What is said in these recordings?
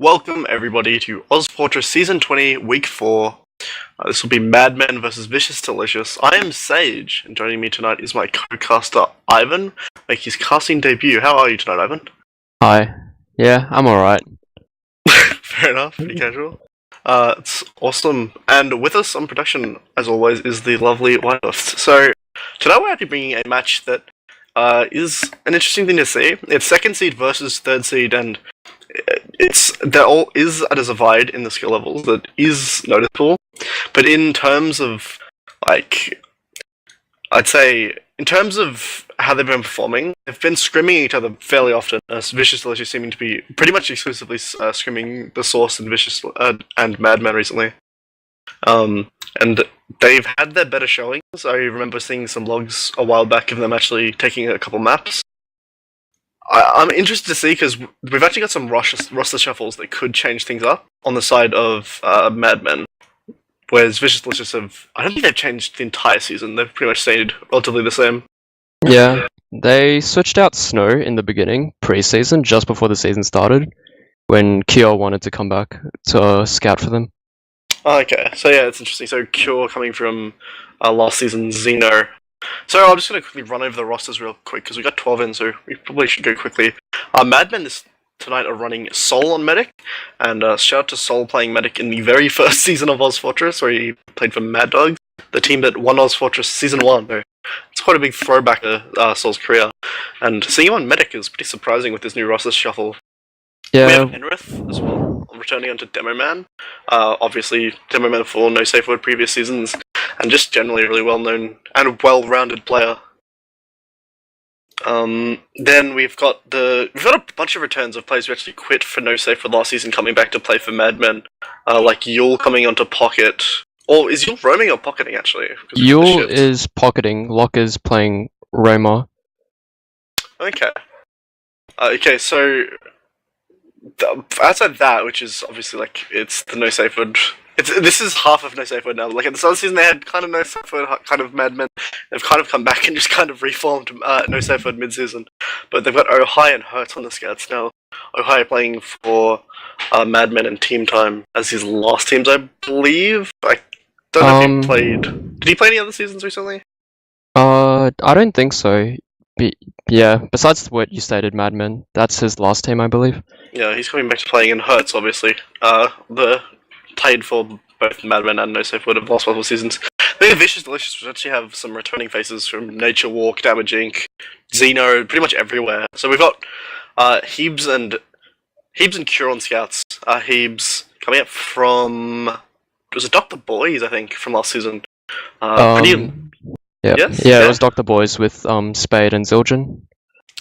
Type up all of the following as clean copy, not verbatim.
Welcome everybody to ozfortress Season 20, Week 4. This will be Mad Men vs Vicious Delicious. I am Sage, and joining me tonight is my co-caster Ivan, make his casting debut. How are you tonight, Ivan? Hi. Yeah, I'm alright. Fair enough, pretty casual. It's awesome. And with us on production, as always, is the lovely Wiethoofd. So, tonight we're actually bringing a match that is an interesting thing to see. It's second seed versus third seed, and there all is a divide in the skill levels that is noticeable, but in terms of I'd say in terms of how they've been performing, they've been scrimming each other fairly often. Vicious Delicious seeming to be pretty much exclusively scrimming the Source and Vicious and Madman recently, and they've had their better showings. I remember seeing some logs a while back of them actually taking a couple maps. I'm interested to see because we've actually got some roster shuffles that could change things up on the side of Mad Men, whereas Vicious Delicious I don't think they've changed the entire season. They've pretty much stayed relatively the same. Yeah, they switched out Snow in the beginning, pre-season, just before the season started, when Kyo wanted to come back to scout for them. Okay, so yeah, it's interesting. So Cure coming from last season's Xeno. So I'm just going to quickly run over the rosters real quick, because we got 12 in, so we probably should go quickly. Madmen tonight are running Sol on Medic, and shout out to Sol playing Medic in the very first season of ozfortress, where he played for Mad Dogs, the team that won ozfortress Season 1. So it's quite a big throwback to Sol's career, and seeing him on Medic is pretty surprising with this new roster shuffle. Yeah. We have Enrith as well, returning onto Demo Man. Obviously, Demo Man for no safe word previous seasons, and just generally a really well-known and well-rounded player. Then we've got a bunch of returns of players who actually quit for no safe word last season, coming back to play for Mad Men, like Yule coming onto Pocket. Or is Yule roaming or pocketing actually? Yule is pocketing. Locke is playing Roma. Okay. Okay, so outside that, which is obviously it's the no safe word. This is half of no safe word now. Like at the start of the season, they had kind of no safe word, kind of Mad Men. They've kind of come back and just kind of reformed no safe word mid-season. But they've got Ohai and Hurt on the scouts now. Ohai playing for Mad Men and Team Time as his last teams, I believe. I don't know if he played. Did he play any other seasons recently? I don't think so. Yeah, besides what you stated, Mad Men, that's his last team, I believe. Yeah, he's coming back to playing in Hurts, obviously. Played for both Mad Men and No Safe Word of the last couple of seasons. I think Vicious Delicious would actually have some returning faces from Nature Walk, Damage Inc., Xeno, pretty much everywhere. So we've got Hebes and Cure on scouts. Hebes coming up from, was it Dr. Boys, I think, from last season. Yeah, yes? It was Dr. Boys with Spade and Zildjian.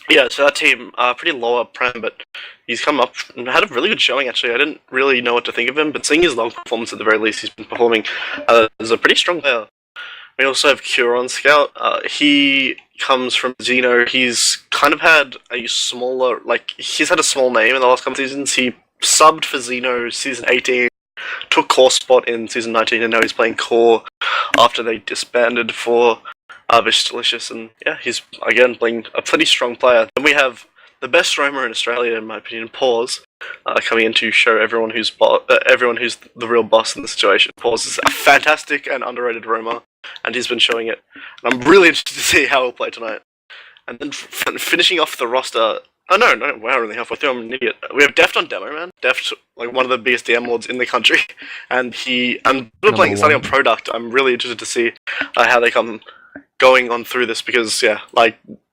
Yeah, so that team, pretty lower prem, but he's come up and had a really good showing, actually. I didn't really know what to think of him, but seeing his long performance at the very least, he's been performing as a pretty strong player. We also have Cure on scout. He comes from Xeno. He's kind of had a smaller, he's had a small name in the last couple of seasons. He subbed for Xeno Season 18, took Core spot in Season 19, and now he's playing Core after they disbanded for Vicious Delicious, and yeah, he's again playing a pretty strong player. Then we have the best roamer in Australia, in my opinion, Pause, coming in to show everyone who's the real boss in the situation. Pause is a fantastic and underrated roamer, and he's been showing it. And I'm really interested to see how he'll play tonight. And then finishing off the roster. Oh no, we're only halfway through. I'm an idiot. We have Deft on Demo Man. Deft, one of the biggest DM lords in the country, and I'm playing starting on Product. I'm really interested to see how they come going on through this, because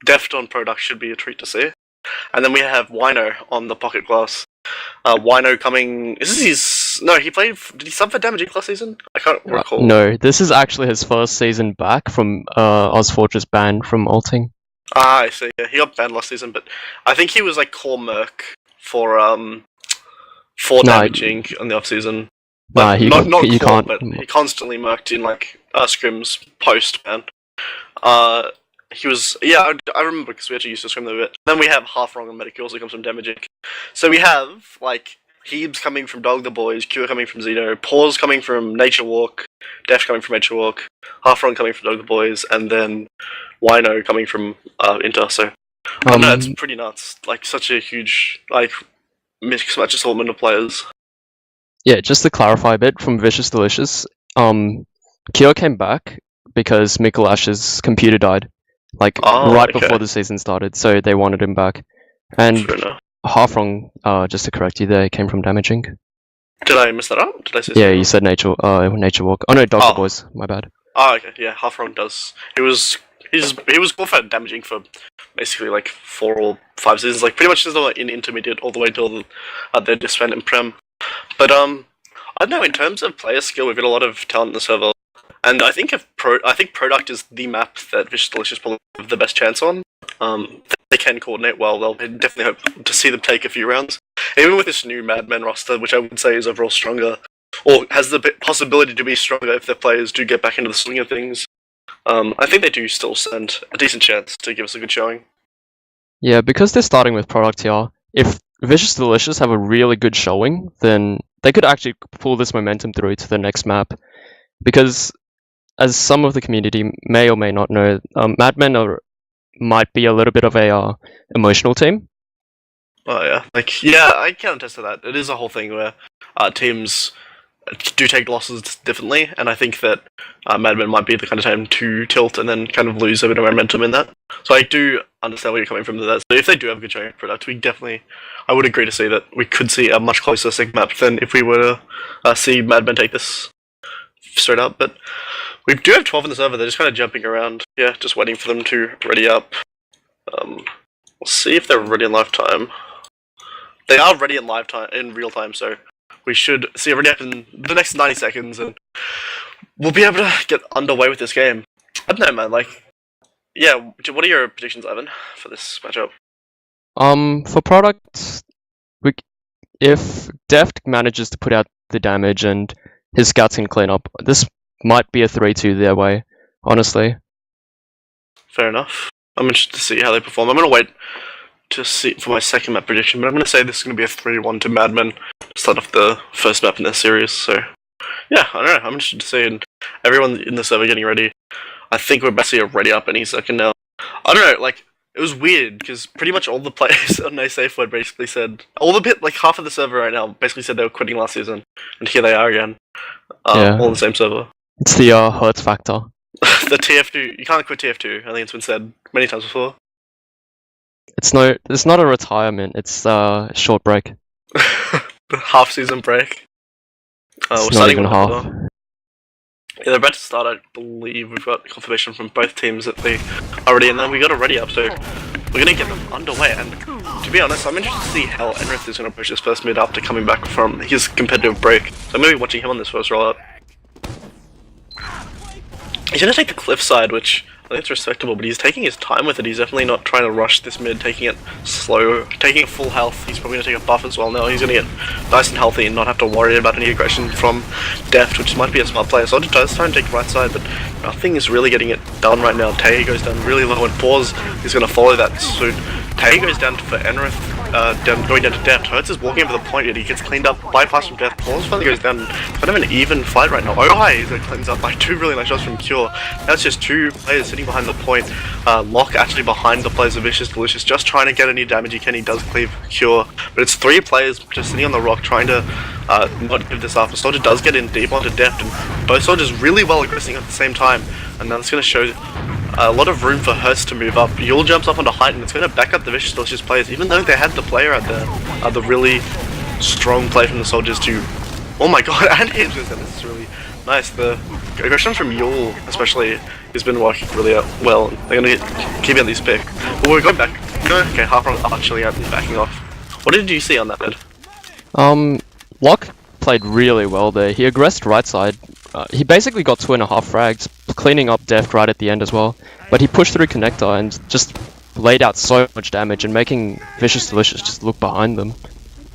Deft on Product should be a treat to see. And then we have Wino on the Pocket Glass. Wino coming. Did he sub for Damage Inc. last season? I can't recall. No, this is actually his first season back from ozfortress ban from ulting. I see. Yeah, he got banned last season, but I think he was Core Merc for Damage Inc. on the off season. Nah, he can't. But he constantly merked in scrims post ban. He was, I remember because we actually used to scrim them a bit. Then we have Half Wrong on Medic, who also comes from Damage Inc. So we have Hebes coming from Dog the Boys, Cure coming from Xeno, Pause coming from Nature Walk, Def coming from Nature Walk, Half Wrong coming from Dog the Boys, and then Wino coming from Inter. So no, it's pretty nuts. Such a huge mix match assortment of players. Yeah, just to clarify a bit from Vicious Delicious, Kyo came back because Mikulash's computer died, like right before the season started, so they wanted him back. And half wrong, just to correct you there, came from damaging. Did I miss that out? Did I say Yeah, you said Nature Walk. Oh no, Dogger Boys, my bad. Oh, okay, yeah, half wrong does. He was good for damaging for basically like 4 or 5 seasons, like pretty much just in intermediate all the way till they disband in Prem. But I don't know, in terms of player skill, we've got a lot of talent in the server. And I think Product is the map that Vicious Delicious probably have the best chance on. They can coordinate well. They'll definitely hope to see them take a few rounds. Even with this new Madmen roster, which I would say is overall stronger, or has the possibility to be stronger if their players do get back into the swing of things, I think they do still stand a decent chance to give us a good showing. Yeah, because they're starting with Product here, if Vicious Delicious have a really good showing, then they could actually pull this momentum through to the next map. Because, as some of the community may or may not know, Madmen might be a little bit of a emotional team. Oh yeah, I can attest to that. It is a whole thing where teams do take losses differently, and I think that Madmen might be the kind of time to tilt and then kind of lose a bit of momentum in that. So I do understand where you're coming from with that. So if they do have a good showing product, I would agree to say that we could see a much closer sig map than if we were to see Madmen take this straight up. But we do have 12 in the server. They're just kind of jumping around. Yeah, just waiting for them to ready up. We'll see if they're ready in live time. They are ready in real time, so we should see it ready up in the next 90 seconds, and we'll be able to get underway with this game. I don't know, man. Like, yeah. What are your predictions, Ivan, for this matchup? For Product, if Deft manages to put out the damage and his scouts can clean up, this might be a 3-2 their way, honestly. Fair enough. I'm interested to see how they perform. I'm going to wait to see for my second map prediction, but I'm going to say this is going to be a 3-1 to Madmen to start off the first map in this series, so yeah, I don't know, I'm interested to see, and everyone in the server getting ready. I think we're basically ready up any second now. I don't know, like, it was weird, because pretty much all the players on Snakewater basically said, half of the server right now basically said they were quitting last season, and here they are again, all on the same server. It's the Hertz factor. The TF2, you can't quit TF2, I think it's been said many times before. It's not a retirement, it's a short break. Half-season break. It's not even half. Yeah, they're about to start, I believe. We've got confirmation from both teams that they are ready, and then we got a ready up, so we're going to get them underway. And to be honest, I'm interested to see how Enrith is going to push this first mid after coming back from his competitive break. So I'm going to be watching him on this first rollout. He's going to take the cliff side, which I think it's respectable, but he's taking his time with it. He's definitely not trying to rush this mid, taking it slow, taking it full health. He's probably going to take a buff as well now. He's going to get nice and healthy and not have to worry about any aggression from Deft, which might be a smart player. So Soldier does try and take the right side, but nothing is really getting it done right now. Tay goes down really low, and Pause is going to follow that soon. Tay goes down for Enrith, going down to Deft. Hertz is walking over the point, yet he gets cleaned up, bypass from Deft. Pause finally goes down. It's kind of an even fight right now. Ohai is going to cleanse up by 2 really nice shots from Cure. That's just 2 players sitting behind the point. Locke actually behind the players of Vicious Delicious, just trying to get any damage he can. He does cleave Cure, but it's 3 players just sitting on the rock trying to not give this up. The Soldier does get in deep onto Deft, and both Soldiers really well aggressing at the same time, and that's going to show a lot of room for Hertz to move up. Yule jumps up onto height, and it's going to back up the Vicious Delicious players, even though they had the player out there, the really strong play from the Soldiers to, oh my god, and his this is really nice. The aggression from Yule especially has been working really well. They're going to keep at least pick. But we're going back. Okay, half on actually out and backing off. What did you see on that bed? Locke played really well there. He aggressed right side. He basically got 2.5 frags, cleaning up Deft right at the end as well. But he pushed through Connector and just laid out so much damage and making Vicious Delicious just look behind them.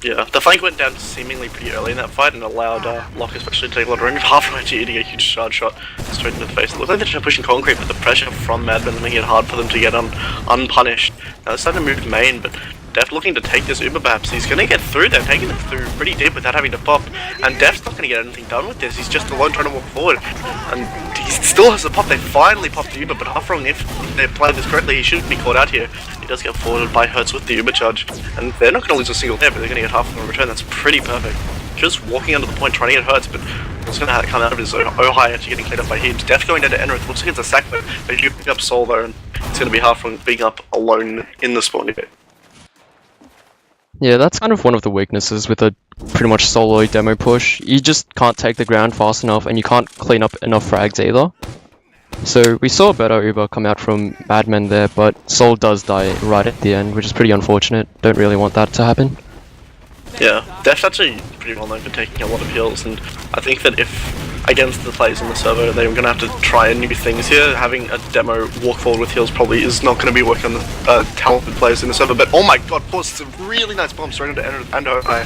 Yeah, the flank went down seemingly pretty early in that fight and allowed Locke especially to take a lot of range. Half actually eating a huge charge shot straight into the face. It looks like they're trying to push in concrete, but the pressure from Madmen is making it hard for them to get unpunished. Now they're starting to move main, but Deft looking to take this Uber perhaps. He's going to get through there, taking it through pretty deep without having to pop. And Deft's not going to get anything done with this. He's just alone trying to walk forward. And he still has to pop. They finally popped the Uber, but Halfrong, if they played this correctly, he shouldn't be caught out here. He does get forwarded by Hertz with the Uber charge. And they're not going to lose a single there, but they're going to get Halfrong in return. That's pretty perfect. Just walking under the point, trying to get Hertz, but what's going to come out of his Ohio actually getting cleaned up by Heaps. Deft going down to Enrith. Looks like it's a sack, but they do pick up Soul though, and it's going to be Halfrong being up alone in the spawn here. Yeah, that's kind of one of the weaknesses with a pretty much solo demo push. You just can't take the ground fast enough, and you can't clean up enough frags either. So we saw a better Uber come out from Madman there, but Soul does die right at the end, which is pretty unfortunate. Don't really want that to happen. Yeah, Deft's actually pretty well known for taking a lot of heals, and I think that if against the players on the server, they're going to have to try new things here. Having a demo walk forward with heals probably is not going to be working on the talented players in the server, but oh my god, Pause, it's a really nice bomb straight into and Ohio.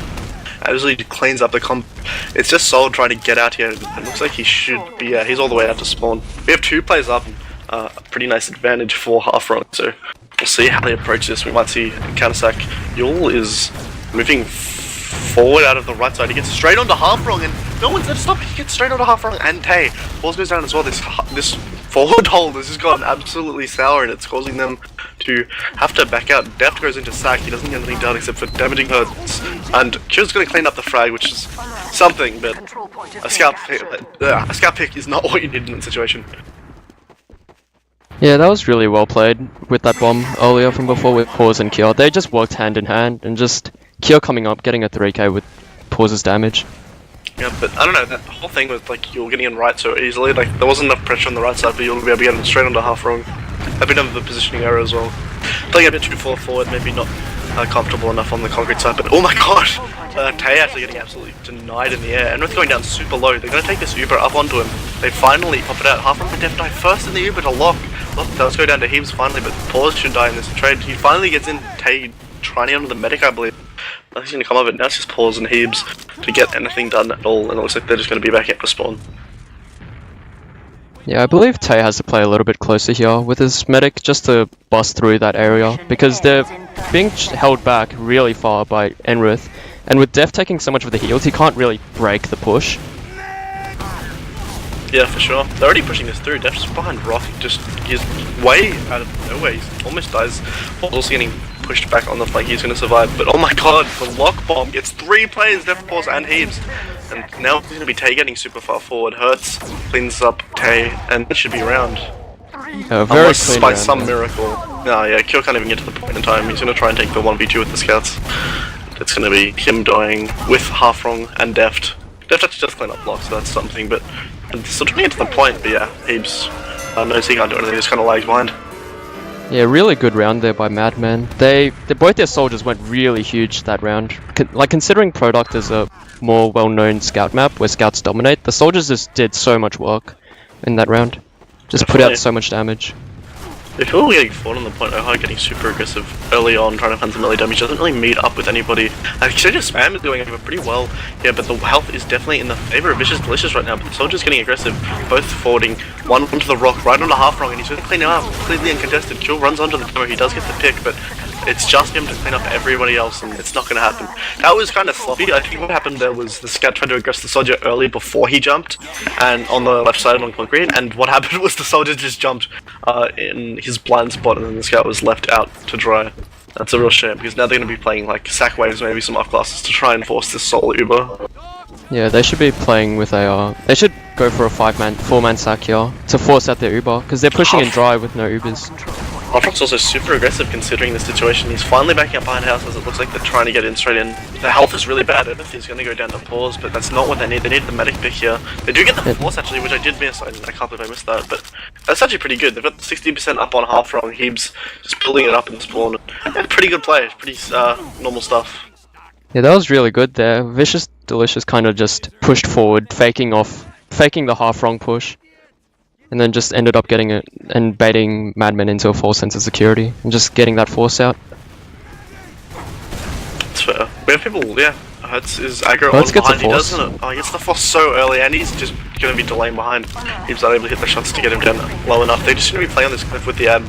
Actually cleans up the comp. It's just Soul trying to get out here. It looks like he should be, he's all the way out to spawn. We have 2 players up, a pretty nice advantage for Halfrong, so we'll see how they approach this. We might see counter-sack. Yul is moving forward out of the right side. He gets straight onto Halfrong, and no one's there to stop. He gets straight onto Halfrong and Tay. Pause goes down as well. This forward hold has just gotten absolutely sour, and it's causing them to have to back out. Deft goes into sack. He doesn't get anything done except for damaging Hertz, and Q's going to clean up the frag, which is something, but a scout pick is not what you need in that situation. Yeah, that was really well played with that bomb earlier from before with Pause and Kyo. They just worked hand in hand, and just Kyo coming up, getting a 3k with Pause's damage. Yeah, but I don't know, that whole thing with like you're getting in right so easily, like there wasn't enough pressure on the right side for you'll be able to get him straight onto Halfrong. A bit of a positioning error as well. Playing a bit too far forward, maybe not comfortable enough on the concrete side, but oh my gosh! Tay actually getting absolutely denied in the air, and with going down super low, they're going to take this Uber up onto him. They finally pop it out. Halfrong and Def die first in the Uber to lock. Look, does go down to Heaves finally, but Pause should die in this trade. He finally gets in, Tay trying to get onto the medic, I believe. Nothing's going to come of it. Now it's just Pause and Heaves to get anything done at all, and it looks like they're just going to be back at the spawn. Yeah, I believe Tay has to play a little bit closer here with his medic just to bust through that area, because they're being held back really far by Enrith, and with Def taking so much of the heals, he can't really break the push. Yeah, for sure. They're already pushing this through. Def's behind Rock, he's way out of nowhere. He almost dies. Paul's also getting pushed back on the flank. He's going to survive, but oh my god, the lock bomb gets 3 players, Def, Pause, and Heaves. And now he's going to be Tay getting super far forward. Hertz cleans up Tay, and it should be around. Very Unless clean by round, some miracle. No, yeah, Kyo can't even get to the point in time. He's going to try and take the 1v2 with the scouts. It's going to be him dying with Halfrong and Deft. Deft actually does clean up blocks, so that's something, but still trying to get to the point. But yeah, Heaps knows he can't do anything, he just kind of lags behind. Yeah, really good round there by Madman. Both their soldiers went really huge that round. Like, considering Product is a more well-known scout map where scouts dominate, the soldiers just did so much work in that round. Just put out so much damage. If you're getting forward on the point, Ohio getting super aggressive early on, trying to find some melee damage, doesn't really meet up with anybody. Actually, just Spam is doing over pretty well, yeah, but the health is definitely in the favor of Vicious Delicious right now, but the soldier's getting aggressive, both forwarding, one onto the rock, right onto Halfrong, and he's going to clean him up, completely uncontested. Kill runs onto the demo, he does get the pick, but it's just him to clean up everybody else, and it's not going to happen. That was kind of sloppy. I think what happened there was the scout tried to aggress the soldier early before he jumped, and on the left side on concrete, and what happened was the soldier just jumped in his blind spot, and then the scout was left out to dry. That's a real shame, because now they're going to be playing like sack waves, maybe some off classes to try and force this solo Uber. Yeah, they should be playing with a, they should go for a 4-man sack here to force out their Uber, because they're pushing in dry with no Ubers. Halfrong's also super aggressive considering the situation. He's finally backing up behind houses. It looks like they're trying to get in straight in. The health is really bad. He's going to go down to Pause, but that's not what they need. They need the medic pick here. They do get the force actually, which I did miss. I can't believe I missed that, but that's actually pretty good. They've got 60% up on Halfrong. Heaps just building it up in the spawn. Yeah, pretty good play. Pretty normal stuff. Yeah, that was really good there. Vicious Delicious kind of just pushed forward, faking the Halfrong push, and then just ended up getting it and baiting Madman into a false sense of security and just getting that force out. That's fair. We have people, yeah. Hertz is aggro Hertz on gets behind. a force. He doesn't. Oh, he gets the force so early, and he's just going to be delaying behind. He's not able to hit the shots to get him down low enough. They're just going to be playing on this cliff with the ad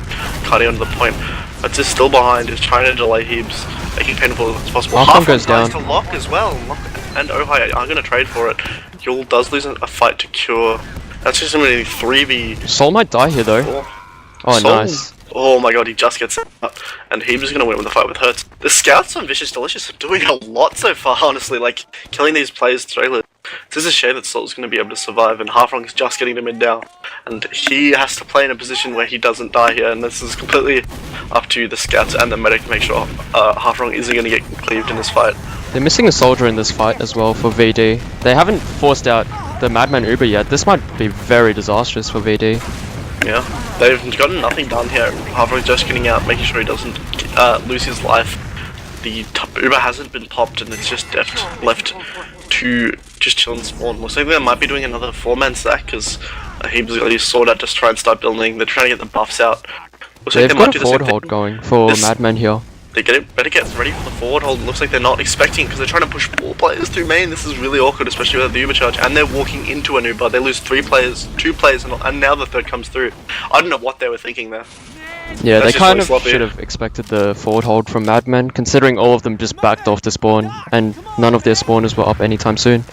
cutting onto the point. Hertz is still behind. Is trying to delay Heaps. making painful as possible. Half goes down. To Lock as well. Lock and Ohai are going to trade for it. Yul does lose a fight to Cure. That's just somebody 3v. Soul might die here though. Oh, Soul, nice. Oh my god, he just gets up. And Heebs is going to win with the fight with Hertz. The scouts on Vicious Delicious are doing a lot so far, honestly. Like, killing these players trailers. It's just a shame that Soul's going to be able to survive, and Halfrong is just getting to mid now. And he has to play in a position where he doesn't die here, and this is completely up to the scouts and the medic to make sure Halfrong isn't going to get cleaved in this fight. They're missing a soldier in this fight as well for VD. They haven't forced out the Madman Uber yet. This might be very disastrous for VD. Yeah, they've gotten nothing done here. Halfrong's just getting out, making sure he doesn't lose his life. The Uber hasn't been popped, and it's just left to just chill and spawn. Looks like they might be doing another 4-man stack, because Heebs got his sword out just to try and start building. They're trying to get the buffs out. Looks They've like got a forward hold going for Madman here. They better get ready for the forward hold. It looks like they're not expecting, because they're trying to push 4 players through main. This is really awkward, especially without the Uber charge. And they're walking into an Uber. They lose 3 players, 2 players, and now the 3rd comes through. I don't know what they were thinking there. Yeah, That's they kind of sloppy. should have expected the forward hold from Madman, considering all of them just backed off to spawn, and none of their spawners were up anytime soon.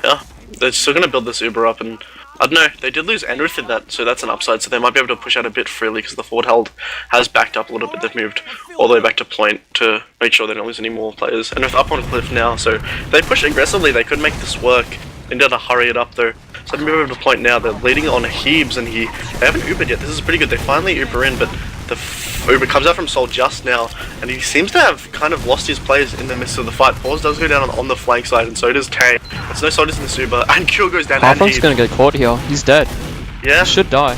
Yeah, they're still going to build this Uber up, and I don't know, they did lose Enrith in that, so that's an upside, so they might be able to push out a bit freely, because the forward hold has backed up a little bit. They've moved all the way back to point to make sure they don't lose any more players. Enrith up on a cliff now, so if they push aggressively, they could make this work. They need to hurry it up though. So they're moving to point now, they're leading on Heebs, and they haven't Ubered yet. This is pretty good. They finally Uber in, but the Uber comes out from Soul just now, and he seems to have kind of lost his players in the midst of the fight. Pause does go down on the flank side, and so does Tay. There's no soldiers in this Uber, and Cure goes down. Halfrong's gonna get caught here. He's dead. Yeah. He should die.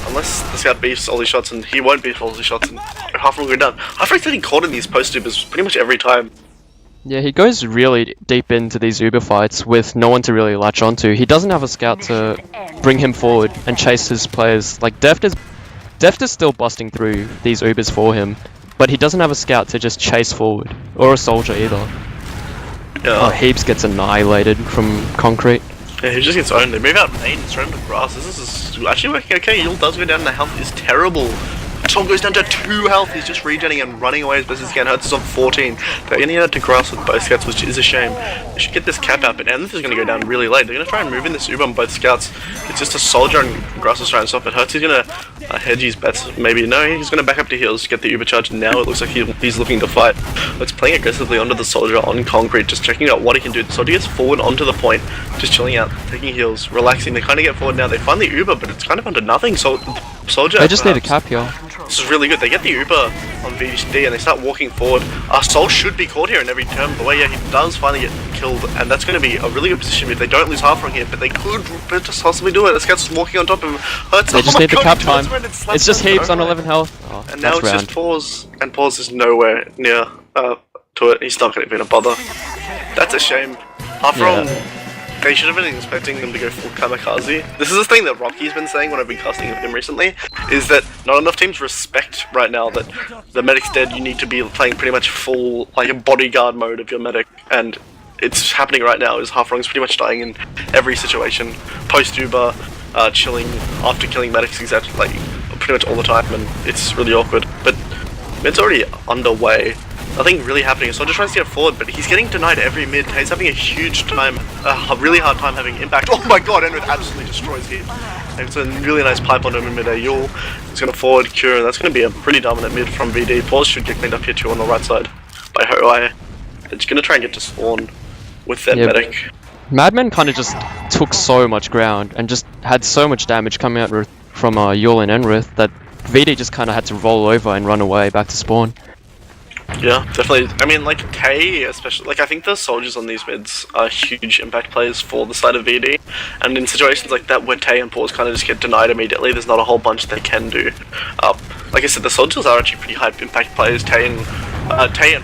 Unless the scout beefs all these shots, and he won't beef all these shots, and Halfrong will go down. Halfrong's getting caught in these post Ubers pretty much every time. Yeah, he goes really deep into these Uber fights with no one to really latch onto. He doesn't have a scout to bring him forward and chase his players. Like, Deft is still busting through these Ubers for him, but he doesn't have a scout to just chase forward, or a soldier either. Yeah. Oh, Heebs gets annihilated from Concrete. Yeah, he just gets owned. They move out main, straight into grass. This is actually working okay. Yul does go down, the health is terrible. Tom goes down to 2 health, he's just regenning and running away as best as he can. Hertz is on 14. They're getting out to grass with both scouts, which is a shame. They should get this cap out, but Enrith is going to go down really late. They're going to try and move in this Uber on both scouts. It's just a soldier and grass is trying to stop it. Hertz is going to hedge his bets. Maybe, no, he's going to back up to heals to get the Uber charge. Now it looks like he's looking to fight. It's playing aggressively onto the soldier on Concrete, just checking out what he can do. The soldier gets forward onto the point, just chilling out, taking heals, relaxing. They kind of get forward now. They find the Uber, but it's kind of under nothing. So soldier. They just need a cap here. This is really good. They get the Uber on VD and they start walking forward. Soul should be caught here in every turn of the way. Yeah, he does finally get killed, and that's going to be a really good position if they don't lose Halfrong here, but they could just possibly do it. This guy's just walking on top of him. Hurts. They just need the cap time. It's just Heebs on 11 health. Oh, and now it's just Pause, and Pause is nowhere near to it. He's not going to be a bother. That's a shame. Halfrong. Yeah. They should have been expecting them to go full kamikaze. This is the thing that Rocky's been saying when I've been casting with him recently, is that not enough teams respect right now that the medic's dead. You need to be playing pretty much full, like a bodyguard mode of your medic, and it's happening right now. Is Halfrong's pretty much dying in every situation. Post Uber, chilling after killing medics, exactly, like pretty much all the time, and it's really awkward. But it's already underway. Nothing really happening. So I'm just trying to get forward, but he's getting denied every mid. He's having a huge time, a really hard time having impact. Oh my god, Enrith absolutely destroys him. And it's a really nice pipe on him in mid-air. Yul is going to forward Cure, and that's going to be a pretty dominant mid from VD. Pause should get cleaned up here too on the right side by Hoai. It's going to try and get to spawn with their medic. Madman kind of just took so much ground and just had so much damage coming out from Yul and Enrith that VD just kind of had to roll over and run away back to spawn. Yeah, definitely. I mean, like, Tay, especially, like, I think the soldiers on these mids are huge impact players for the side of VD, and in situations like that where Tay and Pause kind of just get denied immediately, there's not a whole bunch they can do. Like I said, the soldiers are actually pretty high impact players. Tay and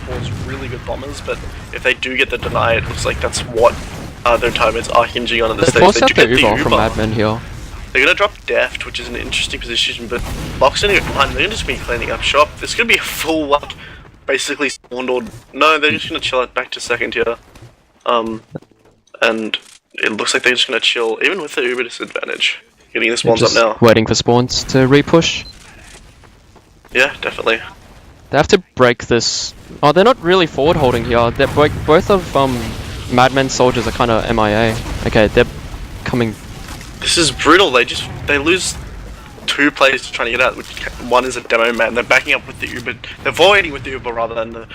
Pause really good bombers, but if they do get the deny, it looks like that's what their entire mids are hinging on at this stage. They do get the Uber from Madman here. They're gonna drop Deft, which is an interesting position, but Lock's gonna go behind. They're gonna just be cleaning up shop. This is gonna be a full, like, basically spawned or no, they're just gonna chill it back to second here. And it looks like they're just gonna chill, even with the Uber disadvantage. Getting the spawns up now. Waiting for spawns to repush. Yeah, definitely. They have to break this. Oh, they're not really forward holding here. They're both of Madmen's soldiers are kind of MIA. Okay, they're coming. This is brutal. They lose 2 players trying to get out. One is a demo man. They're backing up with the Uber. They're voiding with the Uber rather than the.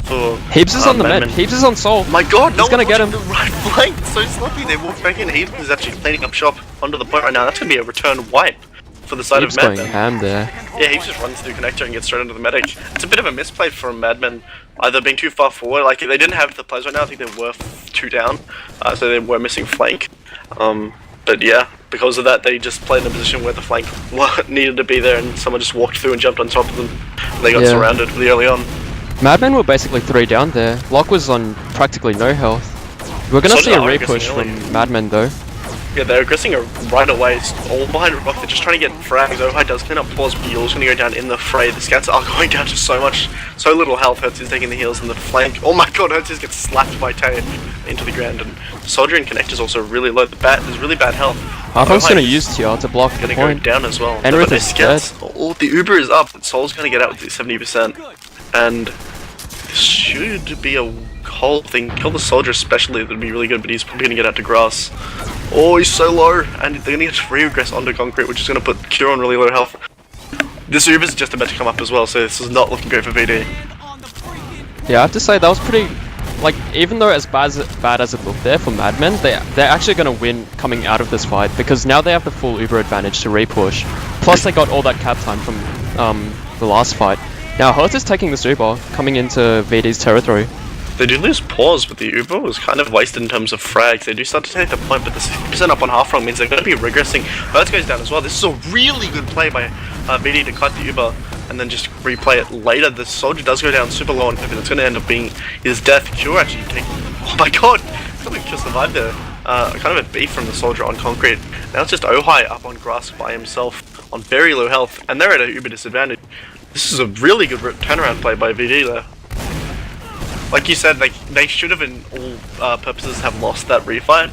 For Heaps is on the med. Heaps is on Soul. My God, he's gonna get him. The right flank. So sloppy. They walk back in. Heaps is actually cleaning up shop onto the point right now. That's gonna be a return wipe for the side Heaps of Madmen. going ham there. Yeah, he just runs through connector and gets straight into the medic. It's a bit of a misplay from Madmen, either being too far forward. Like if they didn't have the players right now, I think they were 2 down, so they were missing flank. But yeah, because of that, they just played in a position where the flank needed to be there, and someone just walked through and jumped on top of them. And they got surrounded really early on. Madmen were basically 3 down there. Locke was on practically no health. We're gonna see a repush from Madmen though. Yeah, they're aggressing right away. It's all behind Rock. They're just trying to get frags. Ozfortress does clean up pause, but Yule's going to go down in the fray. The scouts are going down to so little health. Hertz is taking the heals in the flank. Oh my God, Hertz gets slapped by Tay into the ground. And Soldier and Connect is also really low. The bat is really bad health. Halfrong's going to use TR to block the point. Going to go down as well. Enrith is dead. Oh, the Uber is up. Soul's going to get out with the 70%. And this should be a whole thing. Kill the Soldier especially, that would be really good, but he's probably going to get out to grass. Oh, he's so low, and they're going to get to regress onto concrete, which is going to put Cure on really low health. This Uber's just about to come up as well, so this is not looking great for VD. Yeah, I have to say that was pretty. Like, even though as bad as it looked there for Madmen, they're actually going to win coming out of this fight, because now they have the full Uber advantage to repush. Plus, they got all that cap time from the last fight. Now, Hertz is taking this Uber, coming into VD's territory. They do lose pause, but the Uber was kind of wasted in terms of frags. They do start to take the point, but the 60% up on half-rung means they're going to be regressing. Hertz goes down as well. This is a really good play by VD to cut the Uber and then just replay it later. The Soldier does go down super low on pivot. It's going to end up being his death. Cure actually taking... Oh my God! Something Cure survived there. Kind of a beef from the Soldier on concrete. Now it's just Ozfortress up on grass by himself on very low health, and they're at a Uber disadvantage. This is a really good turnaround play by VD there. Like you said, they should have in all purposes have lost that refight.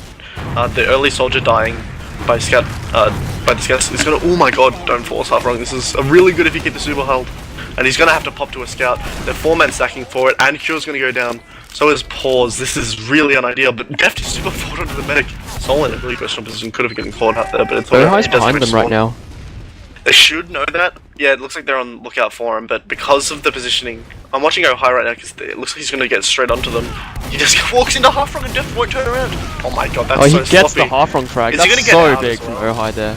The early Soldier dying by the scouts is gonna... Oh my God, don't force half-rung. This is a really good if you keep the super held. And he's gonna have to pop to a scout. They're 4-man stacking for it, and Cure's gonna go down. So is Pause. This is really unideal, but Deft is super forward onto the medic. Soul in a really questionable position, could have gotten caught out there, but it's alright. Behind them right now. They should know that. Yeah, it looks like they're on lookout for him, but because of the positioning, I'm watching Ozfortress right now because it looks like he's going to get straight onto them. He just walks into half-rung and Deft won't turn around. Oh my God, that's so sloppy. Oh, he gets the half-rung frag. That's so big from Ozfortress there.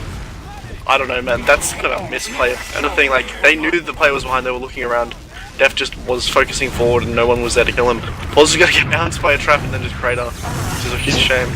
I don't know, man. That's kind of a misplay. And the thing, like, they knew the player was behind, they were looking around. Def just was focusing forward and no one was there to kill him. Pause is going to get bounced by a trap and then just crater, which is a huge shame.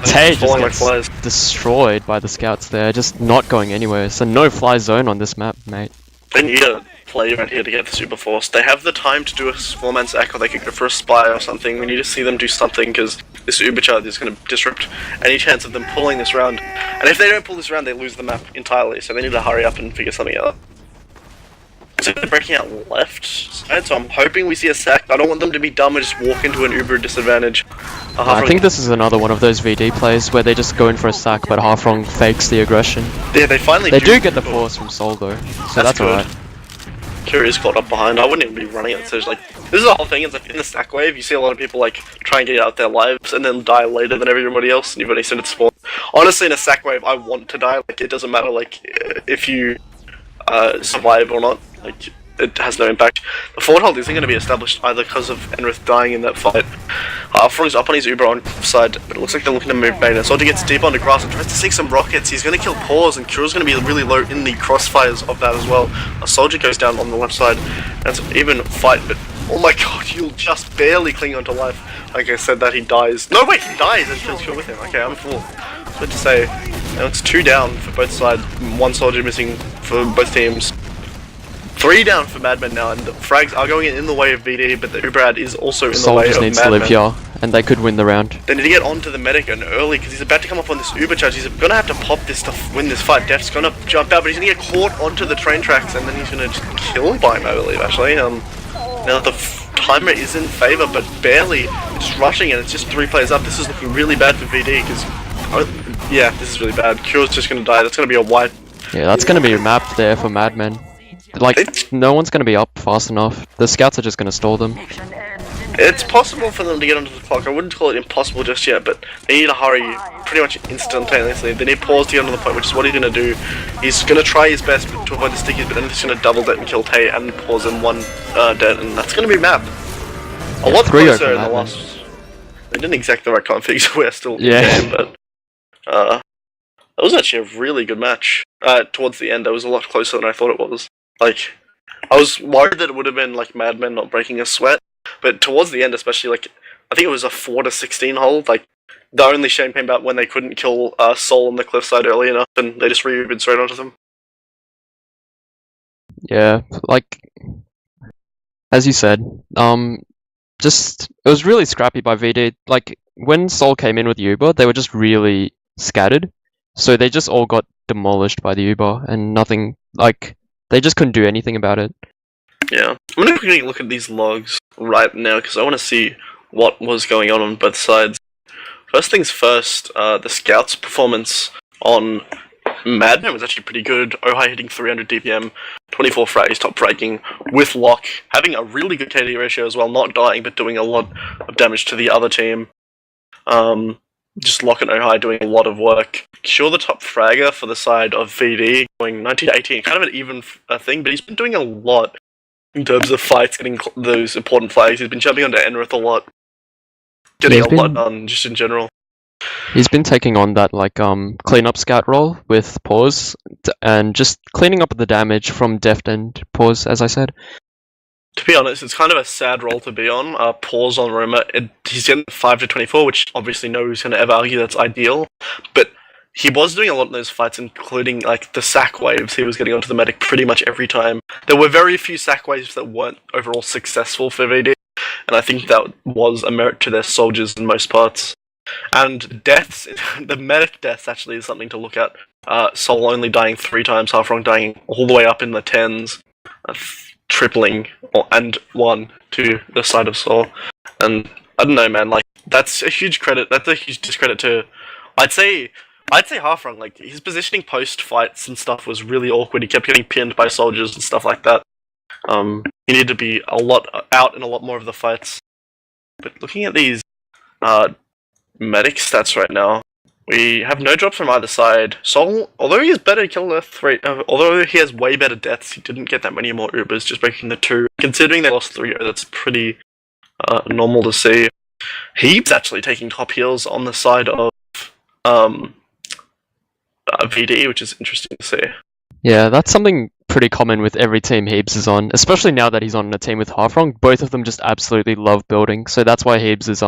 Tay just gets destroyed by the scouts there, just not going anywhere. So no fly zone on this map, mate. They need a play around here to get the super force. They have the time to do a 4-man sack, or they could go for a spy or something. We need to see them do something because this Uber charge is going to disrupt any chance of them pulling this round. And if they don't pull this round, they lose the map entirely. So they need to hurry up and figure something out. So they're breaking out left side, so I'm hoping we see a sack. I don't want them to be dumb and just walk into an Uber disadvantage. I think this is another one of those VD plays where they just go in for a sack, but half-rung fakes the aggression. Yeah, they finally do get the force from Soul though, so that's alright. Cure is caught up behind. I wouldn't even be running it. So like, this is the whole thing. It's like in the stack wave, you see a lot of people like try and get out their lives and then die later than everybody else, and you've only seen it spawn. Honestly, in a stack wave, I want to die. Like, it doesn't matter like if you survive or not. Like, it has no impact. The forward hold isn't going to be established either because of Enrith dying in that fight. Halfrung's up on his Uber on side, but it looks like they're looking to move bait. And Soldier gets deep onto grass and tries to sink some rockets. He's going to kill Pause, and Cure's going to be really low in the crossfires of that as well. A Soldier goes down on the left side. And it's an even fight, but oh my God, you'll just barely cling onto life. Like I said, that he dies. No, wait, he dies and kills Cure with him. Okay, I'm full. Good to say. Now it's 2 down for both sides. 1 Soldier missing for both teams. 3 down for Madmen now, and the frags are going in the way of VD, but the Uberad is also in the way of Madmen. Needs to live here, and they could win the round. They need to get onto the medic and early, because he's about to come up on this Uber charge. He's going to have to pop this to win this fight. Def's going to jump out, but he's going to get caught onto the train tracks, and then he's going to just kill him by him, I believe, actually. Now the timer is in favour, but barely. It's rushing, and it's just 3 players up. This is looking really bad for VD, because... yeah, this is really bad. Cure's just going to die. That's going to be a wipe. Yeah, that's going to be a map there for Madmen. Like, no one's gonna be up fast enough. The scouts are just gonna stall them. It's possible for them to get onto the clock. I wouldn't call it impossible just yet, but they need to hurry pretty much instantaneously. They need pause to get onto the point, which is what he's going to do. He's going to try his best to avoid the stickies, but then he's going to double dead and kill Tay and pause in one dead, and that's going to be map. A lot closer in the last... They didn't exactly the right config, so we're still in the game, but... that was actually a really good match. Towards the end, it was a lot closer than I thought it was. Like, I was worried that it would have been like Mad Men not breaking a sweat, but towards the end, especially, like, I think it was a 4-16 hold. Like, the only shame came about when they couldn't kill Sol on the cliffside early enough, and they just re-ubed straight onto them. Yeah, like, as you said, it was really scrappy by VD. Like, when Sol came in with Uber, they were just really scattered, so they just all got demolished by the Uber, and nothing, like, they just couldn't do anything about it. Yeah, I'm gonna quickly look at these logs right now because I want to see what was going on both sides. First things first, the scouts' performance on Madman was actually pretty good. Ohai hitting 300 DPM, 24 frags, top fragging, with lock, having a really good KD ratio as well, not dying but doing a lot of damage to the other team. Just Lock and Ohai doing a lot of work. Sure, the top fragger for the side of VD, going 19-18, kind of an even thing, but he's been doing a lot in terms of fights, getting those important flags. He's been jumping onto Enrith a lot, getting a lot done just in general. He's been taking on that like cleanup scout role with pause and just cleaning up the damage from deft and pause, as I said. To be honest, it's kind of a sad role to be on. Pause on Roma, he's getting 5-24, which obviously nobody's going to ever argue that's ideal, but he was doing a lot in those fights, including like the sack waves. He was getting onto the medic pretty much every time. There were very few sack waves that weren't overall successful for VD, and I think that was a merit to their soldiers in most parts. And deaths, the medic deaths actually is something to look at. Sol only dying 3 times, Halfrong dying all the way up in the 10s, tripling, and 1 to the side of Sol. And I don't know, man, like, that's a huge credit, that's a huge discredit to, I'd say Halfrong, like, his positioning post-fights and stuff was really awkward. He kept getting pinned by soldiers and stuff like that. He needed to be a lot out in a lot more of the fights. But looking at these medic stats right now, we have no drops from either side. Sol, although he has better kill death rate, although he has way better deaths, he didn't get that many more Ubers, just breaking the 2. Considering they lost 3, that's pretty normal to see. He's actually taking top heals on the side of VD, which is interesting to see. Yeah, that's something pretty common with every team Heebs is on, especially now that he's on a team with Halfrong. Both of them just absolutely love building, so that's why Heebs'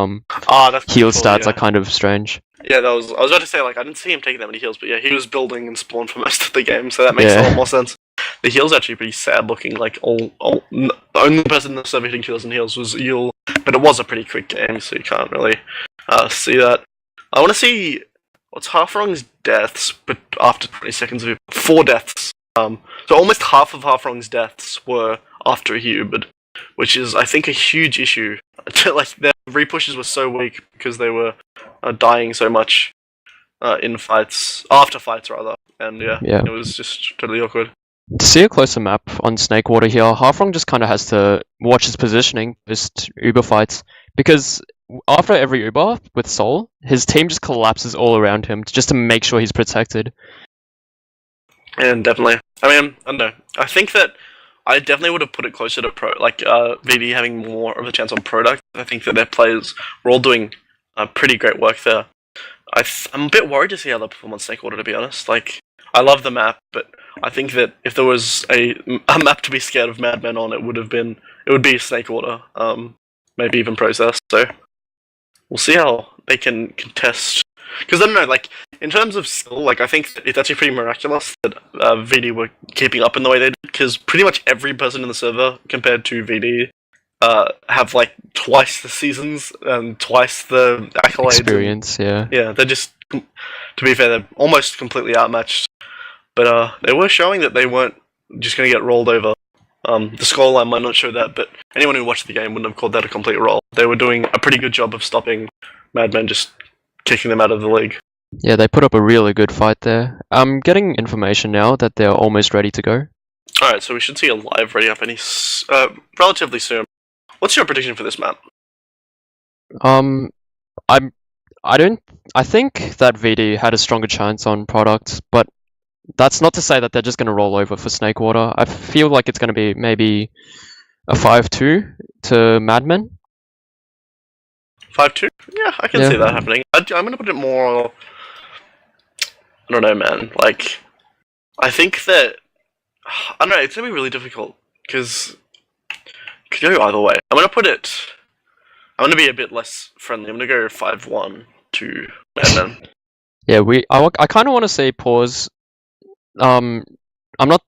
heal stats are kind of strange. Yeah, I was about to say, like, I didn't see him taking that many heals, but yeah, he was building and spawn for most of the game, so that makes a lot more sense. The heal's actually pretty sad looking, like, the only person in the server hitting kills and heals was Yule, but it was a pretty quick game, so you can't really see that. I want to see what's Halfrong's deaths, but after 20 seconds of 4 deaths. So almost half of Halfrong's deaths were after he Ubered, which is, I think, a huge issue. Like, their repushes were so weak because they were dying so much in fights, after fights rather, and yeah, it was just totally awkward. To see a closer map on Snakewater here, Halfrong just kind of has to watch his positioning post Uber fights, because after every Uber with Sol, his team just collapses all around him just to make sure he's protected. And definitely, I mean, I don't know. I think that I definitely would have put it closer to pro, like VD having more of a chance on product. I think that their players were all doing pretty great work there. I'm a bit worried to see how they perform on Snakewater, to be honest. Like, I love the map, but I think that if there was a map to be scared of Madmen on, it would be Snakewater, maybe even Process. So we'll see how they can contest. Because I don't know, like, in terms of skill, like, I think it's actually pretty miraculous that VD were keeping up in the way they did, because pretty much every person in the server, compared to VD, have, like, twice the seasons and twice the accolades. Experience, yeah. Yeah, they're just, to be fair, they're almost completely outmatched. But they were showing that they weren't just going to get rolled over. The scoreline might not show that, but anyone who watched the game wouldn't have called that a complete roll. They were doing a pretty good job of stopping Madmen, just kicking them out of the league. Yeah, they put up a really good fight there. I'm getting information now that they're almost ready to go. Alright, so we should see a live ready up relatively soon. What's your prediction for this map? I think that VD had a stronger chance on product, but that's not to say that they're just gonna roll over for Snakewater. I feel like it's gonna be maybe a 5-2 to Madmen. 5-2? Yeah, I can see that happening. I'm gonna put it more... I don't know, man. Like, I think that... I don't know, it's gonna be really difficult, because... it could go either way. I'm gonna be a bit less friendly. I'm gonna go 5-1 to Madmen. Yeah, I kind of want to say pause. I'm not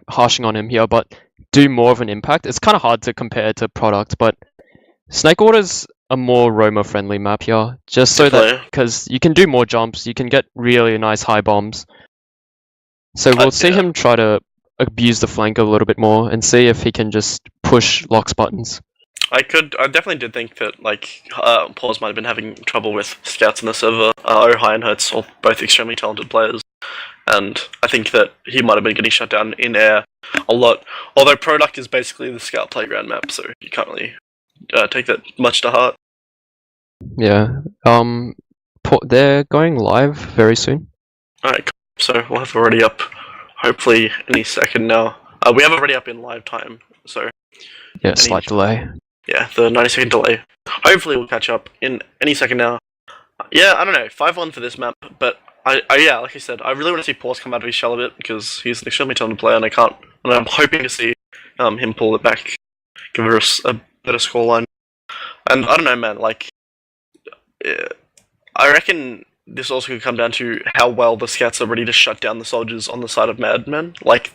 harshing on him here, but do more of an impact. It's kind of hard to compare to product, but Snakewater's a more roamer-friendly map here, just so that because you can do more jumps, you can get really nice high bombs. So we'll see him try to abuse the flank a little bit more and see if he can just push Locks buttons. I definitely did think that, like, Pause might have been having trouble with scouts in the server. Ohai and Hertz are both extremely talented players, and I think that he might have been getting shut down in air a lot. Although Product is basically the scout playground map, so you can't really take that much to heart. Yeah. They're going live very soon. Alright, so we'll have a ready up, hopefully any second now. We have a ready up in live time, so... Yeah, slight delay. Yeah, the 90-second delay. Hopefully we'll catch up in any second now. Yeah, I don't know, 5-1 for this map, but yeah, like I said, I really want to see Pause come out of his shell a bit, because he's an extremely talented player, and I'm hoping to see him pull it back, give us a better scoreline. And I don't know, man, like, I reckon this also could come down to how well the scouts are ready to shut down the soldiers on the side of Madmen. Like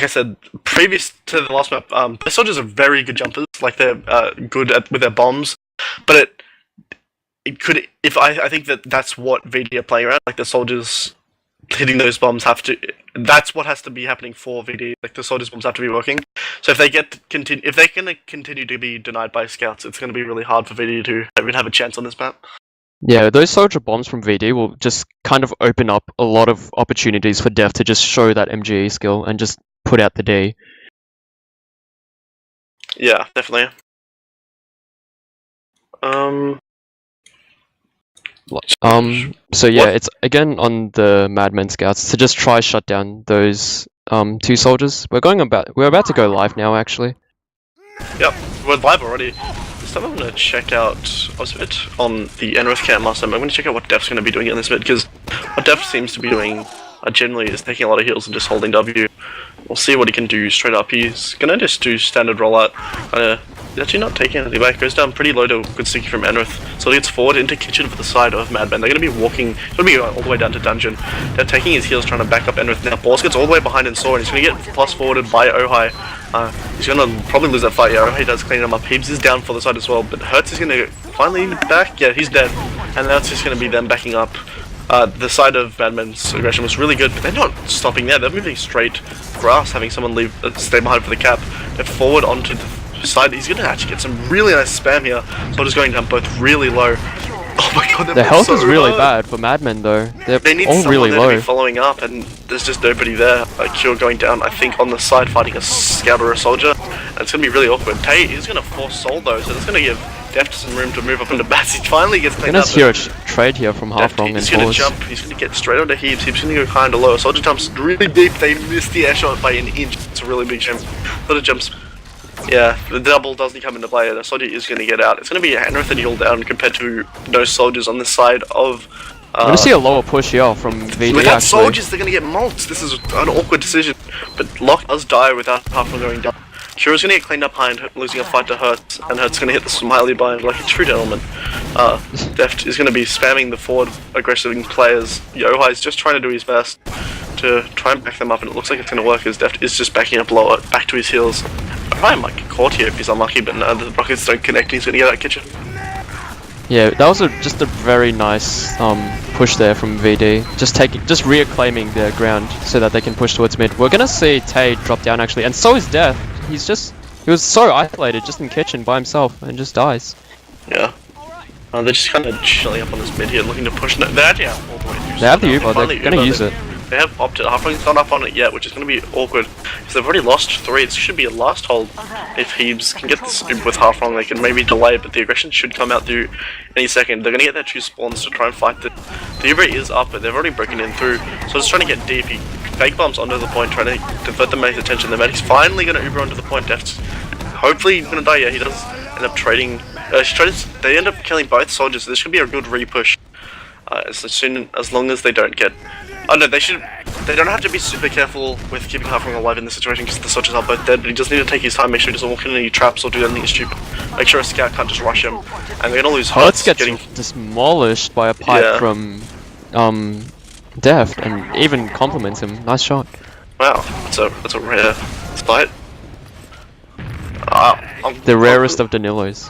I said, previous to the last map, the soldiers are very good jumpers. Like, they're good with their bombs, but it could, I think that's what VD are playing around. Like, the soldiers hitting those bombs that's what has to be happening for VD. Like, the soldiers' bombs have to be working. So if they're gonna continue to be denied by scouts, it's gonna be really hard for VD to even have a chance on this map. Yeah, those soldier bombs from VD will just kind of open up a lot of opportunities for Def to just show that MGE skill and just put out the D. Yeah, definitely. So yeah, it's again on the Madmen scouts to just try shut down those two soldiers. We're about to go live now, actually. Yep, we're live already. So I'm gonna check out OZF on the Enrith camp last time. I'm gonna check out what Def's gonna be doing in this bit, because what Def seems to be doing generally is taking a lot of heals and just holding W. We'll see what he can do straight up. He's gonna just do standard rollout. He's actually not taking anything back. Goes down pretty low to good sticky from Enrith. So he gets forward into kitchen for the side of Madmen. They're gonna be walking. He's gonna be all the way down to dungeon. They're taking his heals, trying to back up Enrith. Now Boss gets all the way behind in Saw, and he's gonna get plus forwarded by Ohai. He's gonna probably lose that fight. Yeah, Ohai does clean him up. Heebs is down for the side as well, but Hertz is gonna finally back. Yeah, he's dead, and that's just gonna be them backing up. The side of Madmen's aggression was really good, but they're not stopping there. They're moving straight grass, having someone stay behind for the cap. They're forward onto the side. He's going to actually get some really nice spam here. So just going down both really low. Oh my god, the health is really bad for Madmen though. They need all really low. To be following up, and there's just nobody there. Cure going down, I think, on the side fighting a scout or a soldier. And it's going to be really awkward. Tate is going to force Soul though, so that's going to give Deft some room to move up into bats. He finally gets cleaned up. I'm gonna hear a trade here from half wrong and he's going to jump. He's going to get straight onto Heebs. Heebs going to go kind of low. Soldier jumps really deep. They missed the air shot by an inch. It's a really big shame. Soldier jumps. Yeah, the double doesn't come into play. The soldier is going to get out. It's going to be a Enrith and Yule down compared to those soldiers on this side of... I'm going to see a lower push here from VD. Without soldiers, they're going to get mults. This is an awkward decision. But Locke does die without half of going down. Kira's going to get cleaned up behind, losing a fight to Hertz, and Hertz is going to hit the smiley bind like a true gentleman. Deft is going to be spamming the forward aggressive players. Yohai is just trying to do his best to try and back them up, and it looks like it's going to work as Deft is just backing up lower, back to his heels. Probably might get caught here if he's unlucky, but no, the rockets don't connect. He's going to get out kitchen. Yeah, that was just a very nice push there from VD. Just reclaiming their ground so that they can push towards mid. We're gonna see Tay drop down actually, and so is Death. He was so isolated just in kitchen by himself and just dies. Yeah. They're just kind of chilling up on this mid here, looking to push. No, they're actually out all the way through. They have the Uber. They're gonna use it. They have opted. Halfling's not up on it yet, which is going to be awkward because they've already lost 3. It should be a last hold. If Heebs can get this with Halfling, they can maybe delay, but the aggression should come out through any second. They're going to get their 2 spawns to try and fight it. The Uber is up, but they've already broken in through, so it's trying to get deep. He fake bombs onto the point, trying to divert the medic's attention. The medic's finally going to Uber onto the point. Deft's hopefully he's going to die. Yeah, he does end up trading. They end up killing both soldiers, so this should be a good repush. As long as they don't get. Oh no, they don't have to be super careful with keeping Halfling alive in this situation because the soldiers are both dead, but he just need to take his time, make sure he doesn't walk into any traps or do anything stupid. Make sure a scout can't just rush him. And they're gonna lose Hertz gets demolished by a pipe from Deft and even compliments him. Nice shot. Wow, that's a rare fight. The rarest of Danilos.